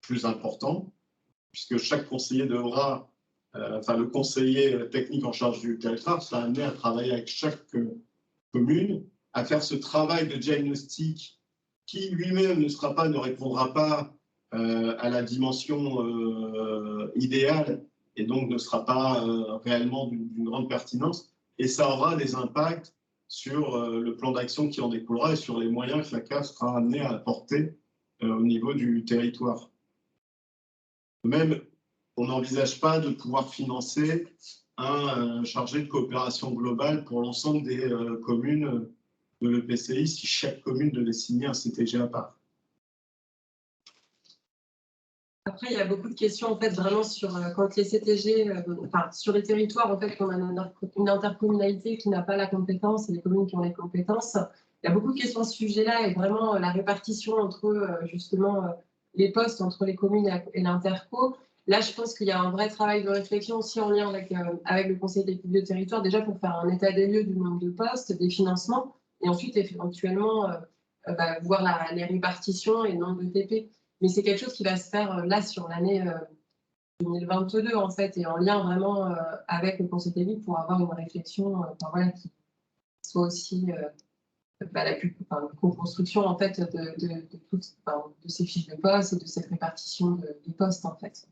plus importants, puisque chaque conseiller devra, le conseiller technique en charge du territoire sera amené à travailler avec chaque commune, à faire ce travail de diagnostic qui lui-même ne répondra pas à la dimension idéale et donc ne sera pas réellement d'une grande pertinence. Et ça aura des impacts sur le plan d'action qui en découlera et sur les moyens que la CAF sera amenée à apporter au niveau du territoire. Même, on n'envisage pas de pouvoir financer un chargé de coopération globale pour l'ensemble des communes de l'EPCI si chaque commune devait signer un CTG à part. Après, il y a beaucoup de questions en fait vraiment sur quand les CTG, sur les territoires en fait, qu'on a une intercommunalité qui n'a pas la compétence et les communes qui ont les compétences. Il y a beaucoup de questions à ce sujet-là et vraiment la répartition entre justement les postes entre les communes et l'interco. Là, je pense qu'il y a un vrai travail de réflexion aussi en lien avec le Conseil des publics de territoire, déjà pour faire un état des lieux du nombre de postes, des financements, et ensuite éventuellement voir les répartitions et le nombre de TP. Mais c'est quelque chose qui va se faire là sur l'année 2022 en fait, et en lien vraiment avec le Conseil des villes pour avoir une réflexion qui soit aussi la co-construction en fait de ces fiches de poste et de cette répartition de postes en fait.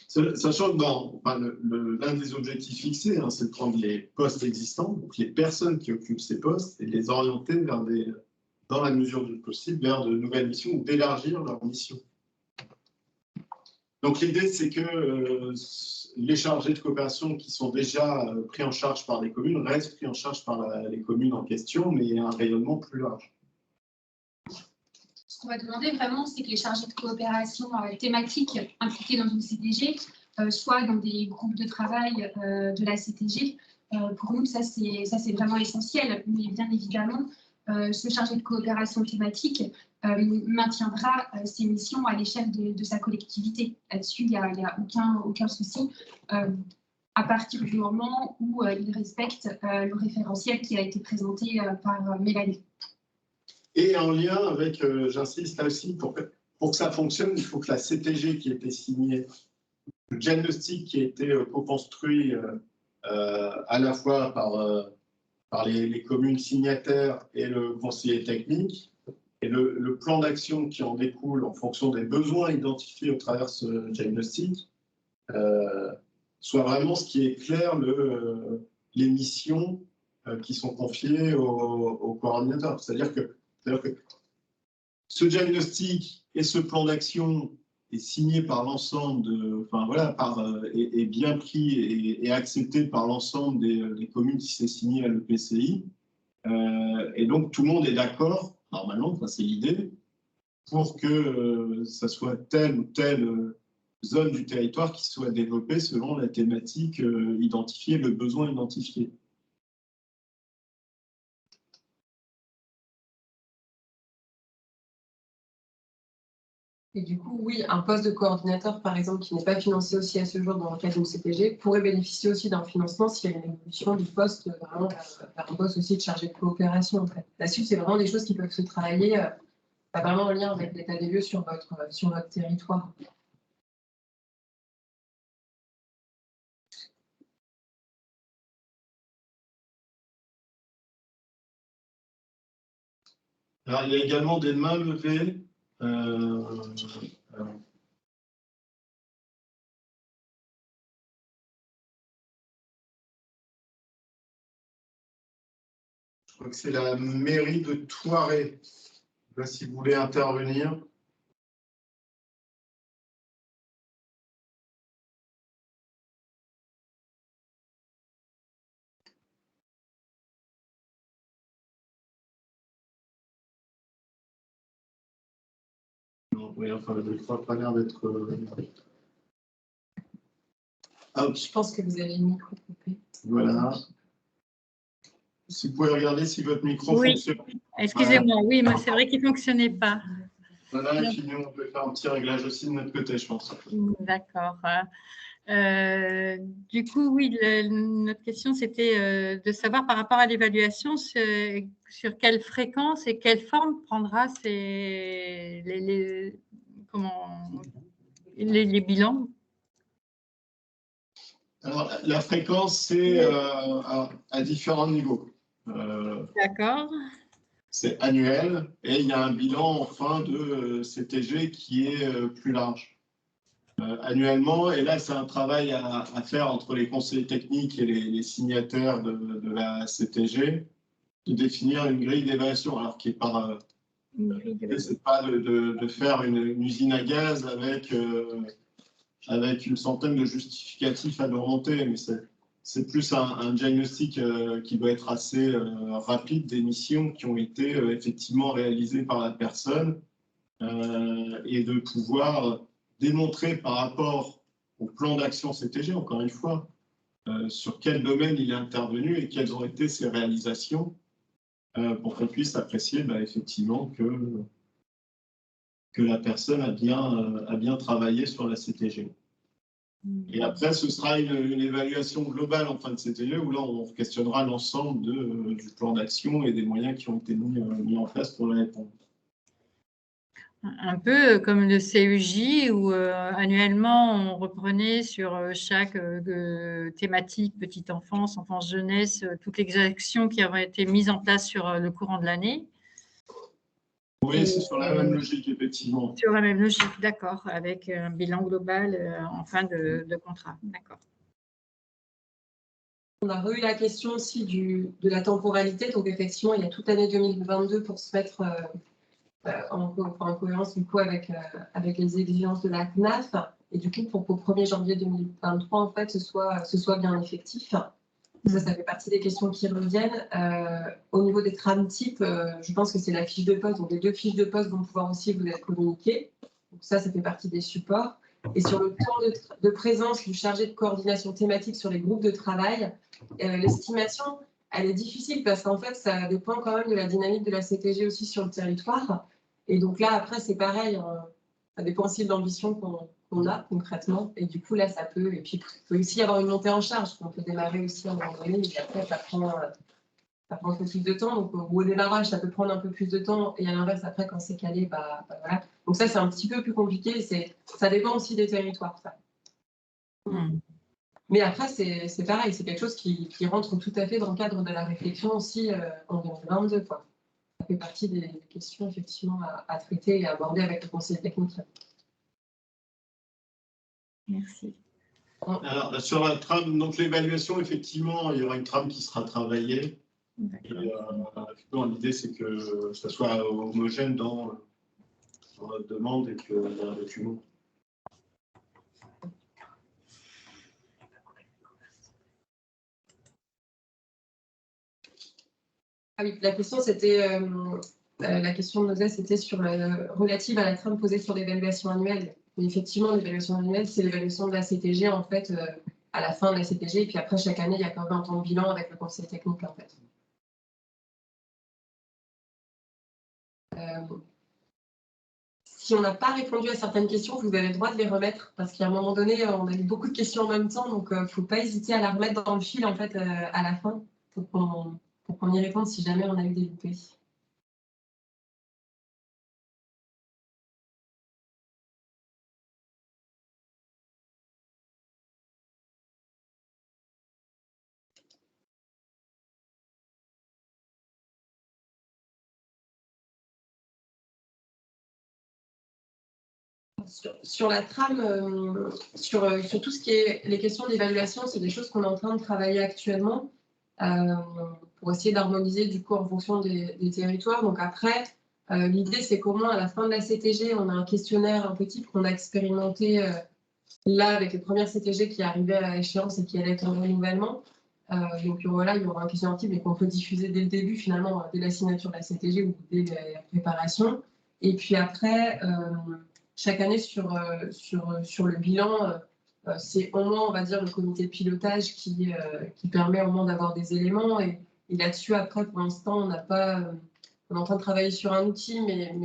Sachant que l'un des objectifs fixés, c'est de prendre les postes existants, donc les personnes qui occupent ces postes, et les orienter dans la mesure du possible, vers de nouvelles missions ou d'élargir leurs missions. Donc l'idée, c'est que les chargés de coopération qui sont déjà pris en charge par les communes restent pris en charge par les communes en question, mais un rayonnement plus large. Ce qu'on va demander vraiment, c'est que les chargés de coopération thématiques impliqués dans une CTG soient dans des groupes de travail de la CTG. Pour nous, ça c'est vraiment essentiel. Mais bien évidemment, ce chargé de coopération thématique maintiendra ses missions à l'échelle de sa collectivité. Là-dessus, il n'y a aucun souci. À partir du moment où il respecte le référentiel qui a été présenté par Mélanie. Et en lien avec, j'insiste là aussi, pour que ça fonctionne, il faut que la CTG qui a été signée, le diagnostic qui a été co-construit à la fois par les communes signataires et le conseiller technique, et le plan d'action qui en découle en fonction des besoins identifiés au travers de ce diagnostic, soit vraiment ce qui éclaire les missions qui sont confiées aux coordinateurs. C'est-à-dire que ce diagnostic et ce plan d'action est signé par l'ensemble est bien pris et accepté par l'ensemble des communes si c'est signé à l'EPCI. Et donc tout le monde est d'accord, normalement, c'est l'idée, pour que ça soit telle ou telle zone du territoire qui soit développée selon la thématique identifiée, le besoin identifié. Et du coup, oui, un poste de coordinateur, par exemple, qui n'est pas financé aussi à ce jour dans le cadre d'une CTG, pourrait bénéficier aussi d'un financement s'il y a une évolution du poste vraiment vers un poste aussi de chargé de coopération. En fait. Là-dessus, c'est vraiment des choses qui peuvent se travailler vraiment en lien avec l'état des lieux sur votre territoire. Alors, il y a également des mains levées. Alors, je crois que c'est la mairie de Thoiré. Là, si vous voulez intervenir. Non, oui, enfin, le micro n'a pas l'air d'être. Hop, Je pense que vous avez le micro coupé. voilà. Si vous pouvez regarder si votre micro Oui. fonctionne. Excusez-moi, oui, mais c'est vrai qu'il ne fonctionnait pas. Voilà, et puis nous, on peut faire un petit réglage aussi de notre côté, je pense. D'accord. Du coup, oui, notre question, c'était de savoir par rapport à l'évaluation sur quelle fréquence et quelle forme prendra les bilans. Alors, la fréquence, c'est à différents niveaux. D'accord. C'est annuel et il y a un bilan en fin de CTG qui est plus large. Annuellement, et là, c'est un travail à faire entre les conseillers techniques et les signataires de la CTG, de définir une grille d'évaluation, alors qui est pas. C'est pas de faire une usine à gaz avec une centaine de justificatifs à leur monter, mais c'est plus un diagnostic qui doit être assez rapide des missions qui ont été effectivement réalisées par la personne et de pouvoir démontrer par rapport au plan d'action CTG, encore une fois, sur quel domaine il est intervenu et quelles ont été ses réalisations pour qu'on puisse apprécier effectivement que la personne a bien travaillé sur la CTG. Et après, ce sera une évaluation globale en fin de CTG où là, on questionnera l'ensemble du plan d'action et des moyens qui ont été mis en place pour y répondre. Un peu comme le CEJ où annuellement, on reprenait sur chaque thématique petite enfance, enfance, jeunesse, toutes les actions qui avaient été mises en place sur le courant de l'année. Oui, c'est sur la même logique, effectivement. Sur la même logique, d'accord, avec un bilan global en fin de contrat, d'accord. On a eu la question aussi de la temporalité. Donc, effectivement, il y a toute l'année 2022 pour se mettre en cohérence du coup avec les exigences de la CNAF. Et du coup, pour qu'au 1er janvier 2023, en fait, ce soit bien effectif. Ça fait partie des questions qui reviennent. Au niveau des trames types, je pense que c'est la fiche de poste. Donc, les 2 fiches de poste vont pouvoir aussi vous être communiquées. Donc, ça fait partie des supports. Et sur le temps de présence du chargé de coordination thématique sur les groupes de travail, l'estimation, elle est difficile parce qu'en fait, ça dépend quand même de la dynamique de la CTG aussi sur le territoire. Et donc là, après, c'est pareil. Ça dépend aussi de l'ambition qu'on a concrètement. Et du coup, là, ça peut. Et puis, il peut aussi y avoir une montée en charge. On peut démarrer aussi à un moment donné, mais après, ça prend un peu plus de temps. Donc, au démarrage, ça peut prendre un peu plus de temps. Et à l'inverse, après, quand c'est calé, voilà. Donc, ça, c'est un petit peu plus compliqué. Ça dépend aussi des territoires, ça. Mais après, c'est pareil. C'est quelque chose qui rentre tout à fait dans le cadre de la réflexion aussi en 2022, quoi. Ça fait partie des questions, effectivement, à traiter et à aborder avec le conseil technique. Merci. Alors, sur la trame, donc l'évaluation, effectivement, il y aura une trame qui sera travaillée. L'idée, c'est que ça soit homogène dans notre demande et qu'il y ait un document. Ah oui, la question, c'était la question de Nosé, c'était relative à la trame posée sur l'évaluation annuelle. Et effectivement, l'évaluation annuelle, c'est l'évaluation de la CTG en fait à la fin de la CTG. Et puis après, chaque année, il y a quand même un temps de bilan avec le conseil technique en fait. Si on n'a pas répondu à certaines questions, vous avez le droit de les remettre parce qu'à un moment donné, on a eu beaucoup de questions en même temps, donc il ne faut pas hésiter à la remettre dans le fil en fait à la fin pour qu'on y réponde si jamais on a eu des loupés. Sur la trame, sur tout ce qui est les questions d'évaluation, c'est des choses qu'on est en train de travailler actuellement pour essayer d'harmoniser du coup en fonction des territoires. Donc après, l'idée c'est qu'au moins à la fin de la CTG, on a un questionnaire un peu type qu'on a expérimenté là avec les premières CTG qui arrivaient à échéance et qui allaient être en renouvellement. Donc voilà, il y aura un questionnaire type et qu'on peut diffuser dès le début finalement, dès la signature de la CTG ou dès la préparation. Et puis après, chaque année sur le bilan, c'est au moins, on va dire, le comité de pilotage qui permet au moins d'avoir des éléments. Et là-dessus, après, pour l'instant, on n'a pas... on est en train de travailler sur un outil, mais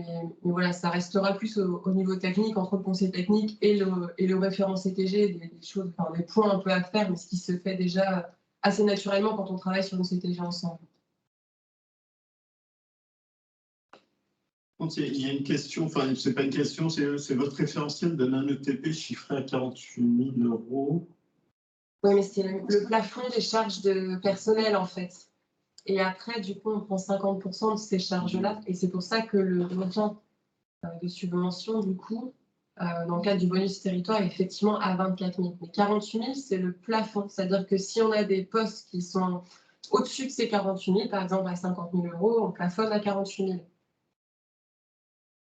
voilà, ça restera plus au niveau technique, entre le conseil technique et le référent CTG, des choses, enfin, des points un peu à faire, mais ce qui se fait déjà assez naturellement quand on travaille sur une CTG ensemble. Il y a une question, enfin, c'est pas une question, c'est votre référentiel d'un ETP chiffré à 48 000 €. Oui, mais c'est le plafond des charges de personnel, en fait. Et après, du coup, on prend 50% de ces charges-là. Et c'est pour ça que le montant de subvention, du coup, dans le cadre du bonus territoire, est effectivement à 24 000. Mais 48 000, c'est le plafond. C'est-à-dire que si on a des postes qui sont au-dessus de ces 48 000, par exemple à 50 000 €, on plafonne à 48 000.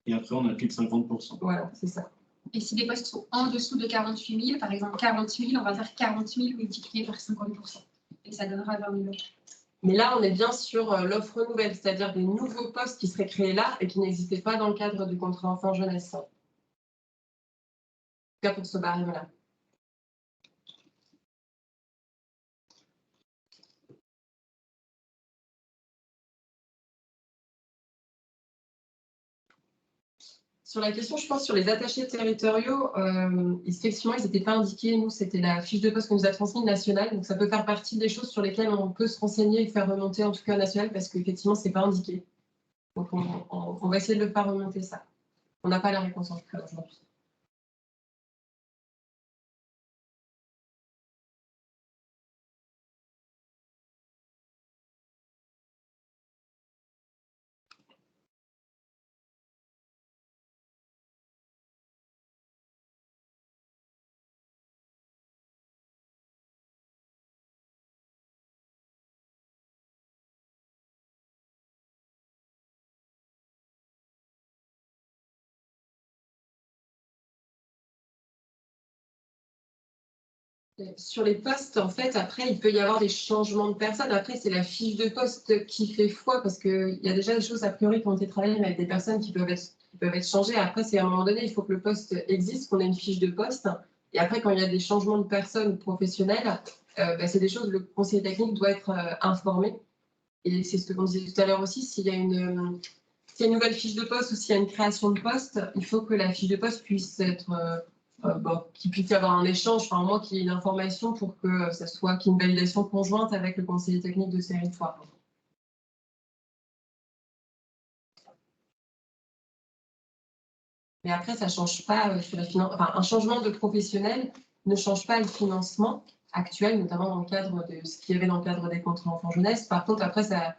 Et après, on applique 50%. Voilà, c'est ça. Et si les postes sont en dessous de 48 000, par exemple 40 000, on va faire 40 000 multiplié par 50%. Et ça donnera 20 000 €. Mais là, on est bien sur l'offre nouvelle, c'est-à-dire des nouveaux postes qui seraient créés là et qui n'existaient pas dans le cadre du contrat enfant-jeunesse. En tout cas, pour ce barème-là. Sur la question, je pense, sur les attachés territoriaux, effectivement, ils n'étaient pas indiqués. Nous, c'était la fiche de poste qu'on nous a transmise nationale. Donc, ça peut faire partie des choses sur lesquelles on peut se renseigner et faire remonter, en tout cas national, parce qu'effectivement, ce n'est pas indiqué. Donc, on va essayer de le faire remonter ça. On n'a pas la réponse en tout cas aujourd'hui. Sur les postes, en fait, après, il peut y avoir des changements de personnes. Après, c'est la fiche de poste qui fait foi, parce qu'il y a déjà des choses a priori qui ont été travaillées, mais avec des personnes qui peuvent être changées. Après, c'est à un moment donné, il faut que le poste existe, qu'on ait une fiche de poste. Et après, quand il y a des changements de personnes professionnelles, c'est des choses, le conseiller technique doit être informé. Et c'est ce qu'on disait tout à l'heure aussi, s'il y a une nouvelle fiche de poste ou s'il y a une création de poste, il faut que la fiche de poste puisse être... qu'il puisse y avoir un échange, enfin, au moins qu'il y ait une information pour que ça soit qu'il y ait une validation conjointe avec le conseiller technique de territoire. Mais après, ça ne change pas sur la finance. Enfin, un changement de professionnel ne change pas le financement actuel, notamment dans le cadre de ce qu'il y avait dans le cadre des contrats enfants-jeunesse. Par contre, après, ça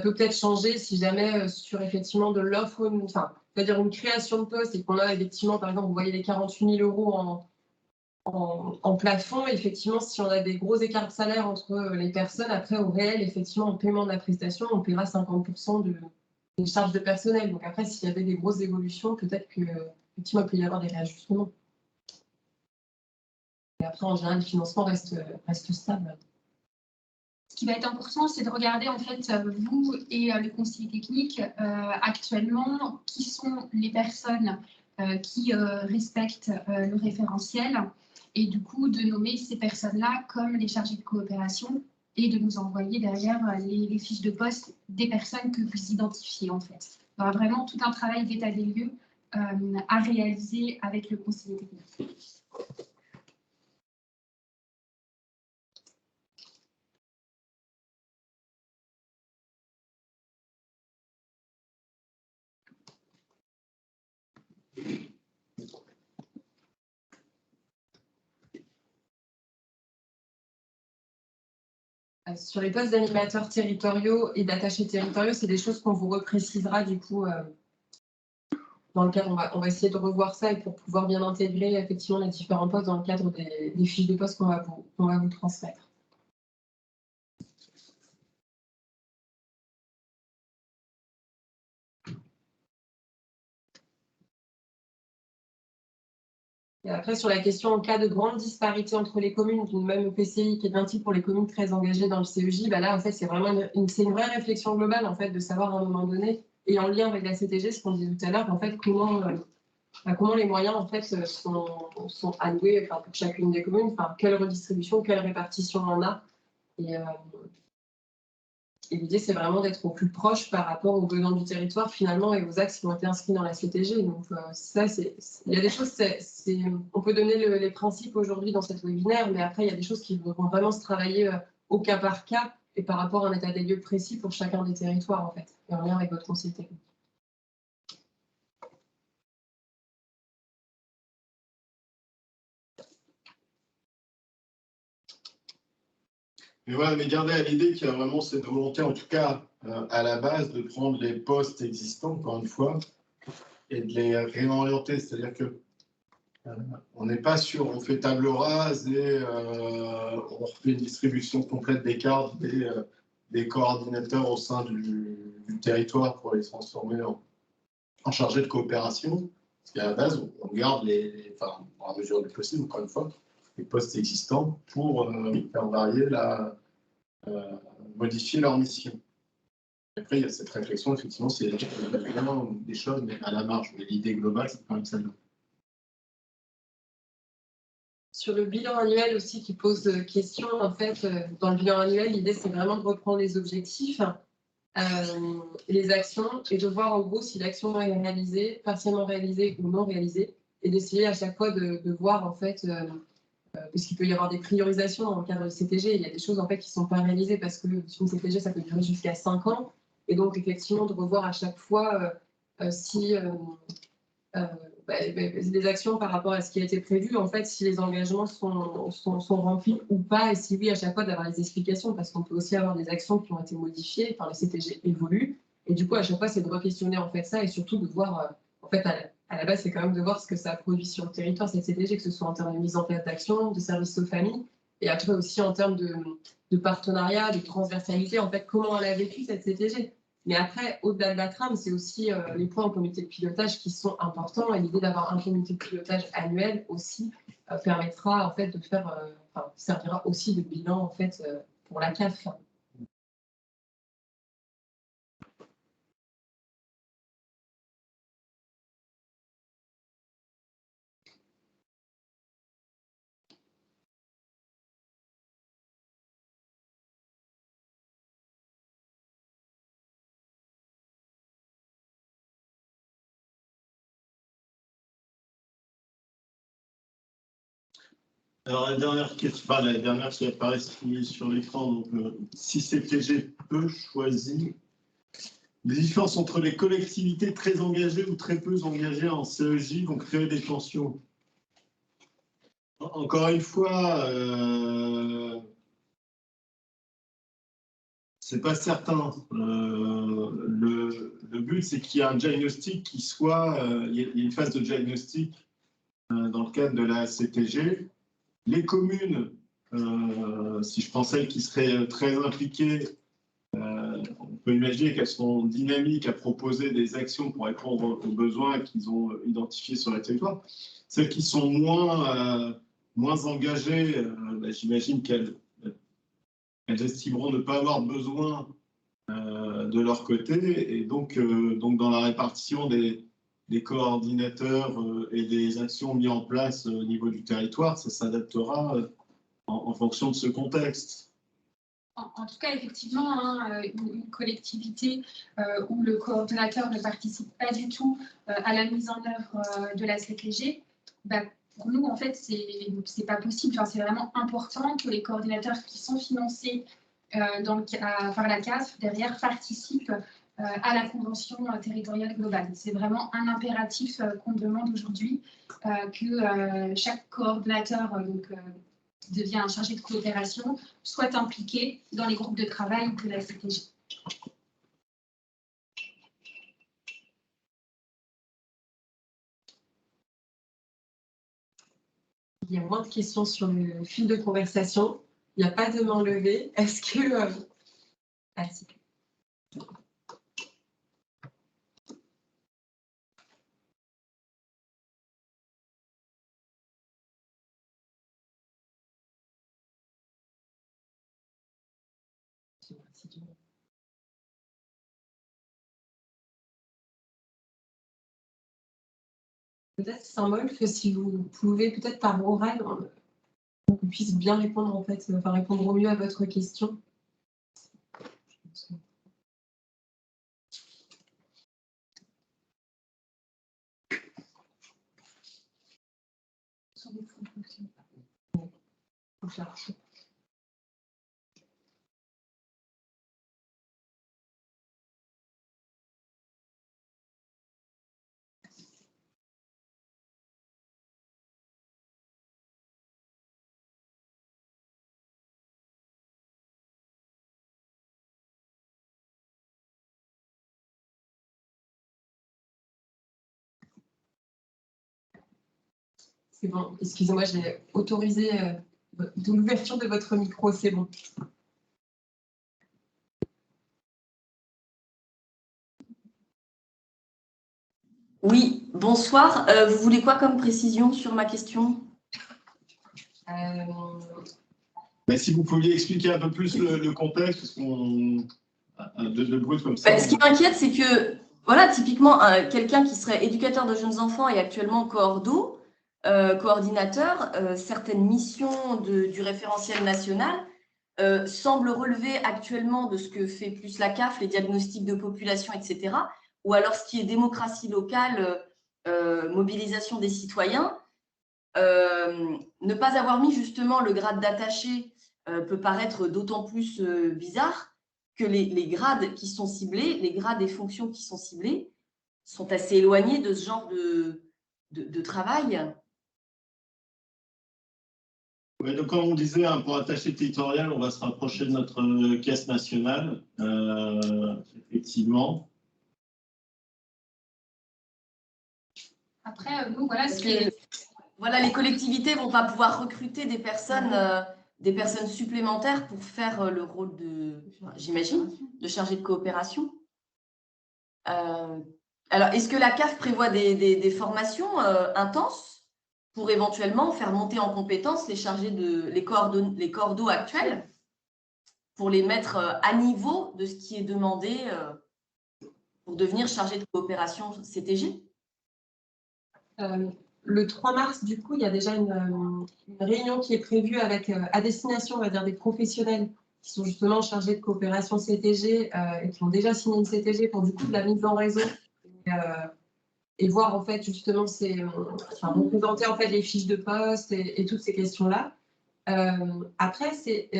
peut peut-être changer si jamais sur effectivement de l'offre, enfin, c'est-à-dire une création de poste et qu'on a effectivement, par exemple, vous voyez les 48 000 € en plafond, effectivement, si on a des gros écarts de salaire entre les personnes, après au réel, effectivement, en paiement de la prestation, on paiera 50% des charges de personnel. Donc après, s'il y avait des grosses évolutions, peut-être qu'effectivement, il peut y avoir des réajustements. Et après, en général, le financement reste stable. Ce qui va être important, c'est de regarder en fait vous et le conseiller technique actuellement qui sont les personnes qui respectent le référentiel et du coup de nommer ces personnes-là comme les chargés de coopération et de nous envoyer derrière les fiches de poste des personnes que vous identifiez en fait. Il y aura vraiment tout un travail d'état des lieux à réaliser avec le conseiller technique. Sur les postes d'animateurs territoriaux et d'attachés territoriaux, c'est des choses qu'on vous reprécisera du coup dans le cadre, on va essayer de revoir ça et pour pouvoir bien intégrer effectivement les différents postes dans le cadre des fiches de poste qu'on va vous transmettre. Et après, sur la question en cas de grande disparité entre les communes d'une même EPCI, qui est bien type pour les communes très engagées dans le CEJ, bah là, en fait, c'est vraiment une vraie réflexion globale, en fait, de savoir à un moment donné, et en lien avec la CTG, ce qu'on disait tout à l'heure, en fait, comment les moyens, en fait, sont alloués pour chacune des communes, quelle redistribution, quelle répartition on a. Et l'idée, c'est vraiment d'être au plus proche par rapport aux besoins du territoire, finalement, et aux axes qui ont été inscrits dans la CTG. Donc, ça, il y a des choses, on peut donner les principes aujourd'hui dans cette webinaire, mais après, il y a des choses qui vont vraiment se travailler au cas par cas et par rapport à un état des lieux précis pour chacun des territoires, en fait, et en lien avec votre conseil technique. Mais voilà, mais gardez à l'idée qu'il y a vraiment cette volonté, en tout cas à la base, de prendre les postes existants, encore une fois, et de les réorienter. C'est-à-dire que on n'est pas sûr, on fait table rase et on refait une distribution complète des cartes des coordinateurs au sein du territoire pour les transformer en chargés de coopération. Parce qu'à la base, on garde enfin, à mesure du possible, encore une fois, les postes existants pour faire varier modifier leur mission. Après, il y a cette réflexion, effectivement, c'est vraiment des choses, mais à la marge. Mais l'idée globale, c'est quand même celle-là. Sur le bilan annuel aussi qui pose question, en fait, dans le bilan annuel, l'idée, c'est vraiment de reprendre les objectifs, les actions, et de voir en gros si l'action est réalisée, partiellement réalisée ou non réalisée, et d'essayer à chaque fois de voir, en fait, parce qu'il peut y avoir des priorisations dans le cadre de CTG. Il y a des choses en fait qui ne sont pas réalisées parce que sur une CTG, ça peut durer jusqu'à 5 ans. Et donc, effectivement, de revoir à chaque fois si les actions par rapport à ce qui a été prévu, en fait, si les engagements sont remplis ou pas, et si oui, à chaque fois d'avoir les explications, parce qu'on peut aussi avoir des actions qui ont été modifiées, le CTG évolue. Et du coup, à chaque fois, c'est de re-questionner en fait ça et surtout de voir, en fait, à la base, c'est quand même de voir ce que ça a produit sur le territoire, cette CTG, que ce soit en termes de mise en place d'actions, de services aux familles, et après aussi en termes de partenariat, de transversalité, en fait, comment elle a vécu cette CTG. Mais après, au-delà de la trame, c'est aussi les points en comité de pilotage qui sont importants, et l'idée d'avoir un comité de pilotage annuel aussi permettra en fait de faire, servira aussi de bilan en fait pour la CAF. Alors la dernière qui apparaît sur l'écran, donc si CTG peu choisi, les différences entre les collectivités très engagées ou très peu engagées en CEJ vont créer des tensions. Encore une fois, c'est pas certain. Le but, c'est qu'il y ait un diagnostic qui soit, il y a une phase de diagnostic dans le cadre de la CTG. Les communes, si je prends celles qui seraient très impliquées, on peut imaginer qu'elles sont dynamiques à proposer des actions pour répondre aux besoins qu'ils ont identifiés sur le territoire. Celles qui sont moins engagées, j'imagine qu'elles estimeront ne pas avoir besoin de leur côté. Et donc dans la répartition des coordinateurs et des actions mises en place au niveau du territoire, ça s'adaptera en fonction de ce contexte. En tout cas, effectivement, une collectivité où le coordonnateur ne participe pas du tout à la mise en œuvre de la CTG, pour nous, en fait, c'est pas possible. Enfin, c'est vraiment important que les coordinateurs qui sont financés par la CAF, derrière, participent à la convention territoriale globale. C'est vraiment un impératif qu'on demande aujourd'hui, que chaque coordonnateur qui devient un chargé de coopération soit impliqué dans les groupes de travail de la CTG. Il y a moins de questions sur le fil de conversation. Il n'y a pas de main levée. Est-ce que... Merci. Peut-être Saint-Molf, si vous pouvez, peut-être par oral, qu'on puisse bien répondre, en fait, enfin répondre au mieux à votre question. C'est bon, excusez-moi, j'ai autorisé l'ouverture de votre micro, c'est bon. Oui, bonsoir. Vous voulez quoi comme précision sur ma question? Mais si vous pouviez expliquer un peu plus le contexte, parce qu'on de brut comme ça. Ce qui m'inquiète, c'est que, voilà, typiquement, quelqu'un qui serait éducateur de jeunes enfants et actuellement coordinateur, certaines missions du référentiel national semblent relever actuellement de ce que fait plus la CAF, les diagnostics de population, etc. Ou alors ce qui est démocratie locale, mobilisation des citoyens. Ne pas avoir mis justement le grade d'attaché peut paraître d'autant plus bizarre que les grades qui sont ciblés, les grades et fonctions qui sont ciblés, sont assez éloignés de ce genre de travail. Oui, donc, comme on disait, hein, pour attaché territorial, on va se rapprocher de notre caisse nationale, effectivement. Après, nous, voilà, Voilà, les collectivités ne vont pas pouvoir recruter des personnes supplémentaires pour faire le rôle de, j'imagine, de chargé de coopération. Alors, est-ce que la CAF prévoit des formations intenses pour éventuellement faire monter en compétence les chargés les coordos actuels pour les mettre à niveau de ce qui est demandé pour devenir chargé de coopération CTG? Le 3 mars, du coup, il y a déjà une réunion qui est prévue avec, à destination, on va dire, des professionnels qui sont justement chargés de coopération CTG et qui ont déjà signé une CTG pour du coup de la mise en réseau et voir en fait justement représenter en fait les fiches de poste et toutes ces questions-là. Après, c'est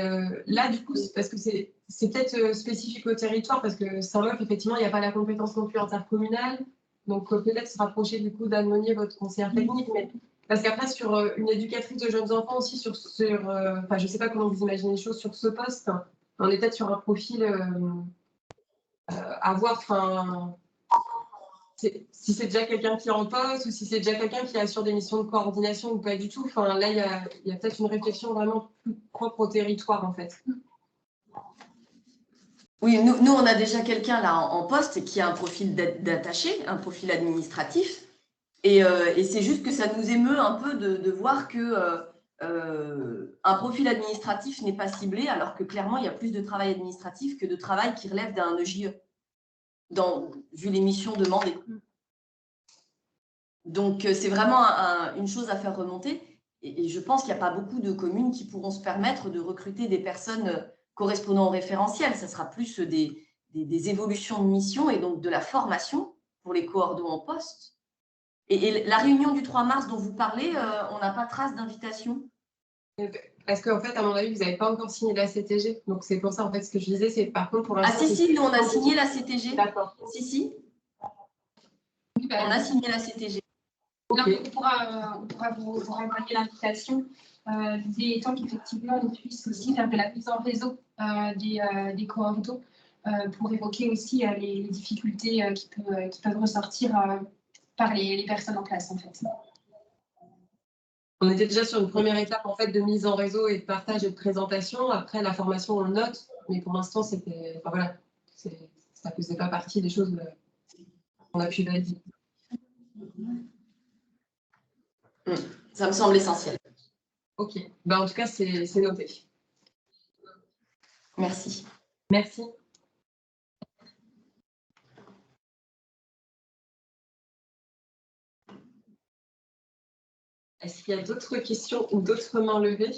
là du coup, parce que c'est peut-être spécifique au territoire parce que Saint-Molf, effectivement, il n'y a pas la compétence non plus intercommunale. Donc, peut-être se rapprocher du coup d'Anne Monnier, votre conseillère technique, mais parce qu'après, sur une éducatrice de jeunes enfants aussi, je ne sais pas comment vous imaginez les choses sur ce poste, on est peut-être sur un profil à voir, si c'est déjà quelqu'un qui est en poste ou si c'est déjà quelqu'un qui assure des missions de coordination ou pas du tout. Enfin, là, il y a peut-être une réflexion vraiment plus propre au territoire, en fait. Oui, nous, on a déjà quelqu'un là en poste qui a un profil d'attaché, un profil administratif. Et c'est juste que ça nous émeut un peu de voir que un profil administratif n'est pas ciblé, alors que clairement, il y a plus de travail administratif que de travail qui relève d'un EJE, vu les missions demandées. Donc, c'est vraiment une chose à faire remonter. Et je pense qu'il n'y a pas beaucoup de communes qui pourront se permettre de recruter des personnes correspondant au référentiel. Ça sera plus des évolutions de mission et donc de la formation pour les coordons en poste. Et la réunion du 3 mars dont vous parlez, on n'a pas trace d'invitation. Parce qu'en fait, à mon avis, vous n'avez pas encore signé la CTG. Donc, c'est pour ça, en fait, ce que je disais, c'est par contre, pour l'instant… Ah si, nous, on a signé la CTG. D'accord. Si. On a signé la CTG. Okay. On pourra vous renvoyer l'invitation. L'idée étant qu'effectivement, on puisse aussi faire de la mise en réseau des coordos pour évoquer aussi les difficultés qui peuvent ressortir par les personnes en place, en fait. On était déjà sur une première étape en fait de mise en réseau et de partage et de présentation. Après, la formation, on le note, mais pour l'instant, c'était, enfin, voilà, ça ne faisait pas partie des choses qu'on a pu valider. Ça me semble essentiel. Ok, ben, en tout cas, c'est noté. Merci. Merci. Est-ce qu'il y a d'autres questions ou d'autres mains levées?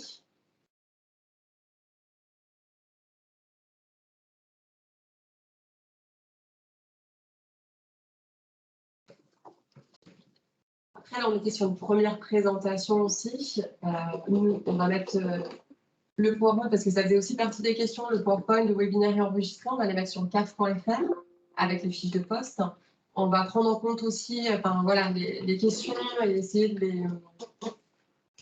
Après, là, on était sur une première présentation aussi. Nous, on va mettre le PowerPoint parce que ça faisait aussi partie des questions. Le PowerPoint, le webinaire et enregistrement, on va les mettre sur caf.fr avec les fiches de poste. On va prendre en compte aussi voilà, les questions et essayer de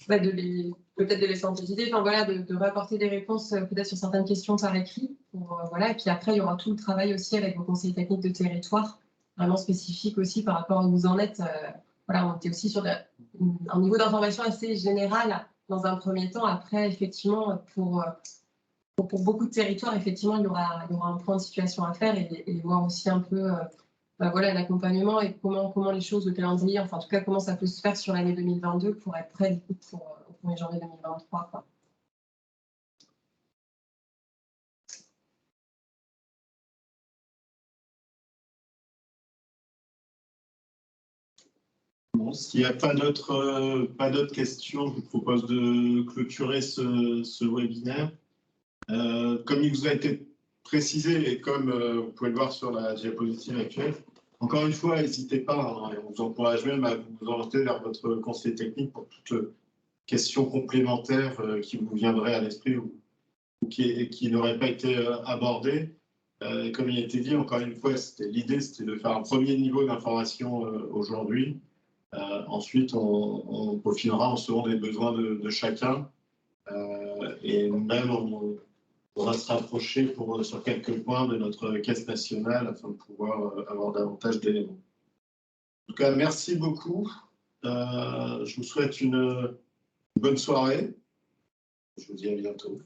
peut-être de les synthétiser, voilà, de rapporter des réponses peut-être sur certaines questions par écrit. Voilà. Et puis après, il y aura tout le travail aussi avec vos conseillers techniques de territoire, vraiment spécifique aussi par rapport à où vous en êtes. Voilà, on était aussi sur un niveau d'information assez général dans un premier temps. Après, effectivement, pour beaucoup de territoires, effectivement, il y aura un point de situation à faire et voir aussi un peu voilà, l'accompagnement et comment les choses, le calendrier, enfin en tout cas comment ça peut se faire sur l'année 2022 pour être prêt du coup au 1er janvier 2023. Quoi. Bon, s'il n'y a pas d'autres questions, je vous propose de clôturer ce webinaire. Comme il vous a été précisé et comme vous pouvez le voir sur la diapositive actuelle, encore une fois, n'hésitez pas, et on vous encourage même à vous orienter vers votre conseiller technique pour toute question complémentaire qui vous viendrait à l'esprit ou qui n'aurait pas été abordée. Comme il a été dit, encore une fois, l'idée, c'était de faire un premier niveau d'information aujourd'hui. Ensuite, on peaufinera selon les besoins de chacun. Et nous-mêmes, on va se rapprocher sur quelques points de notre caisse nationale afin de pouvoir avoir davantage d'éléments. En tout cas, merci beaucoup. Je vous souhaite une bonne soirée. Je vous dis à bientôt.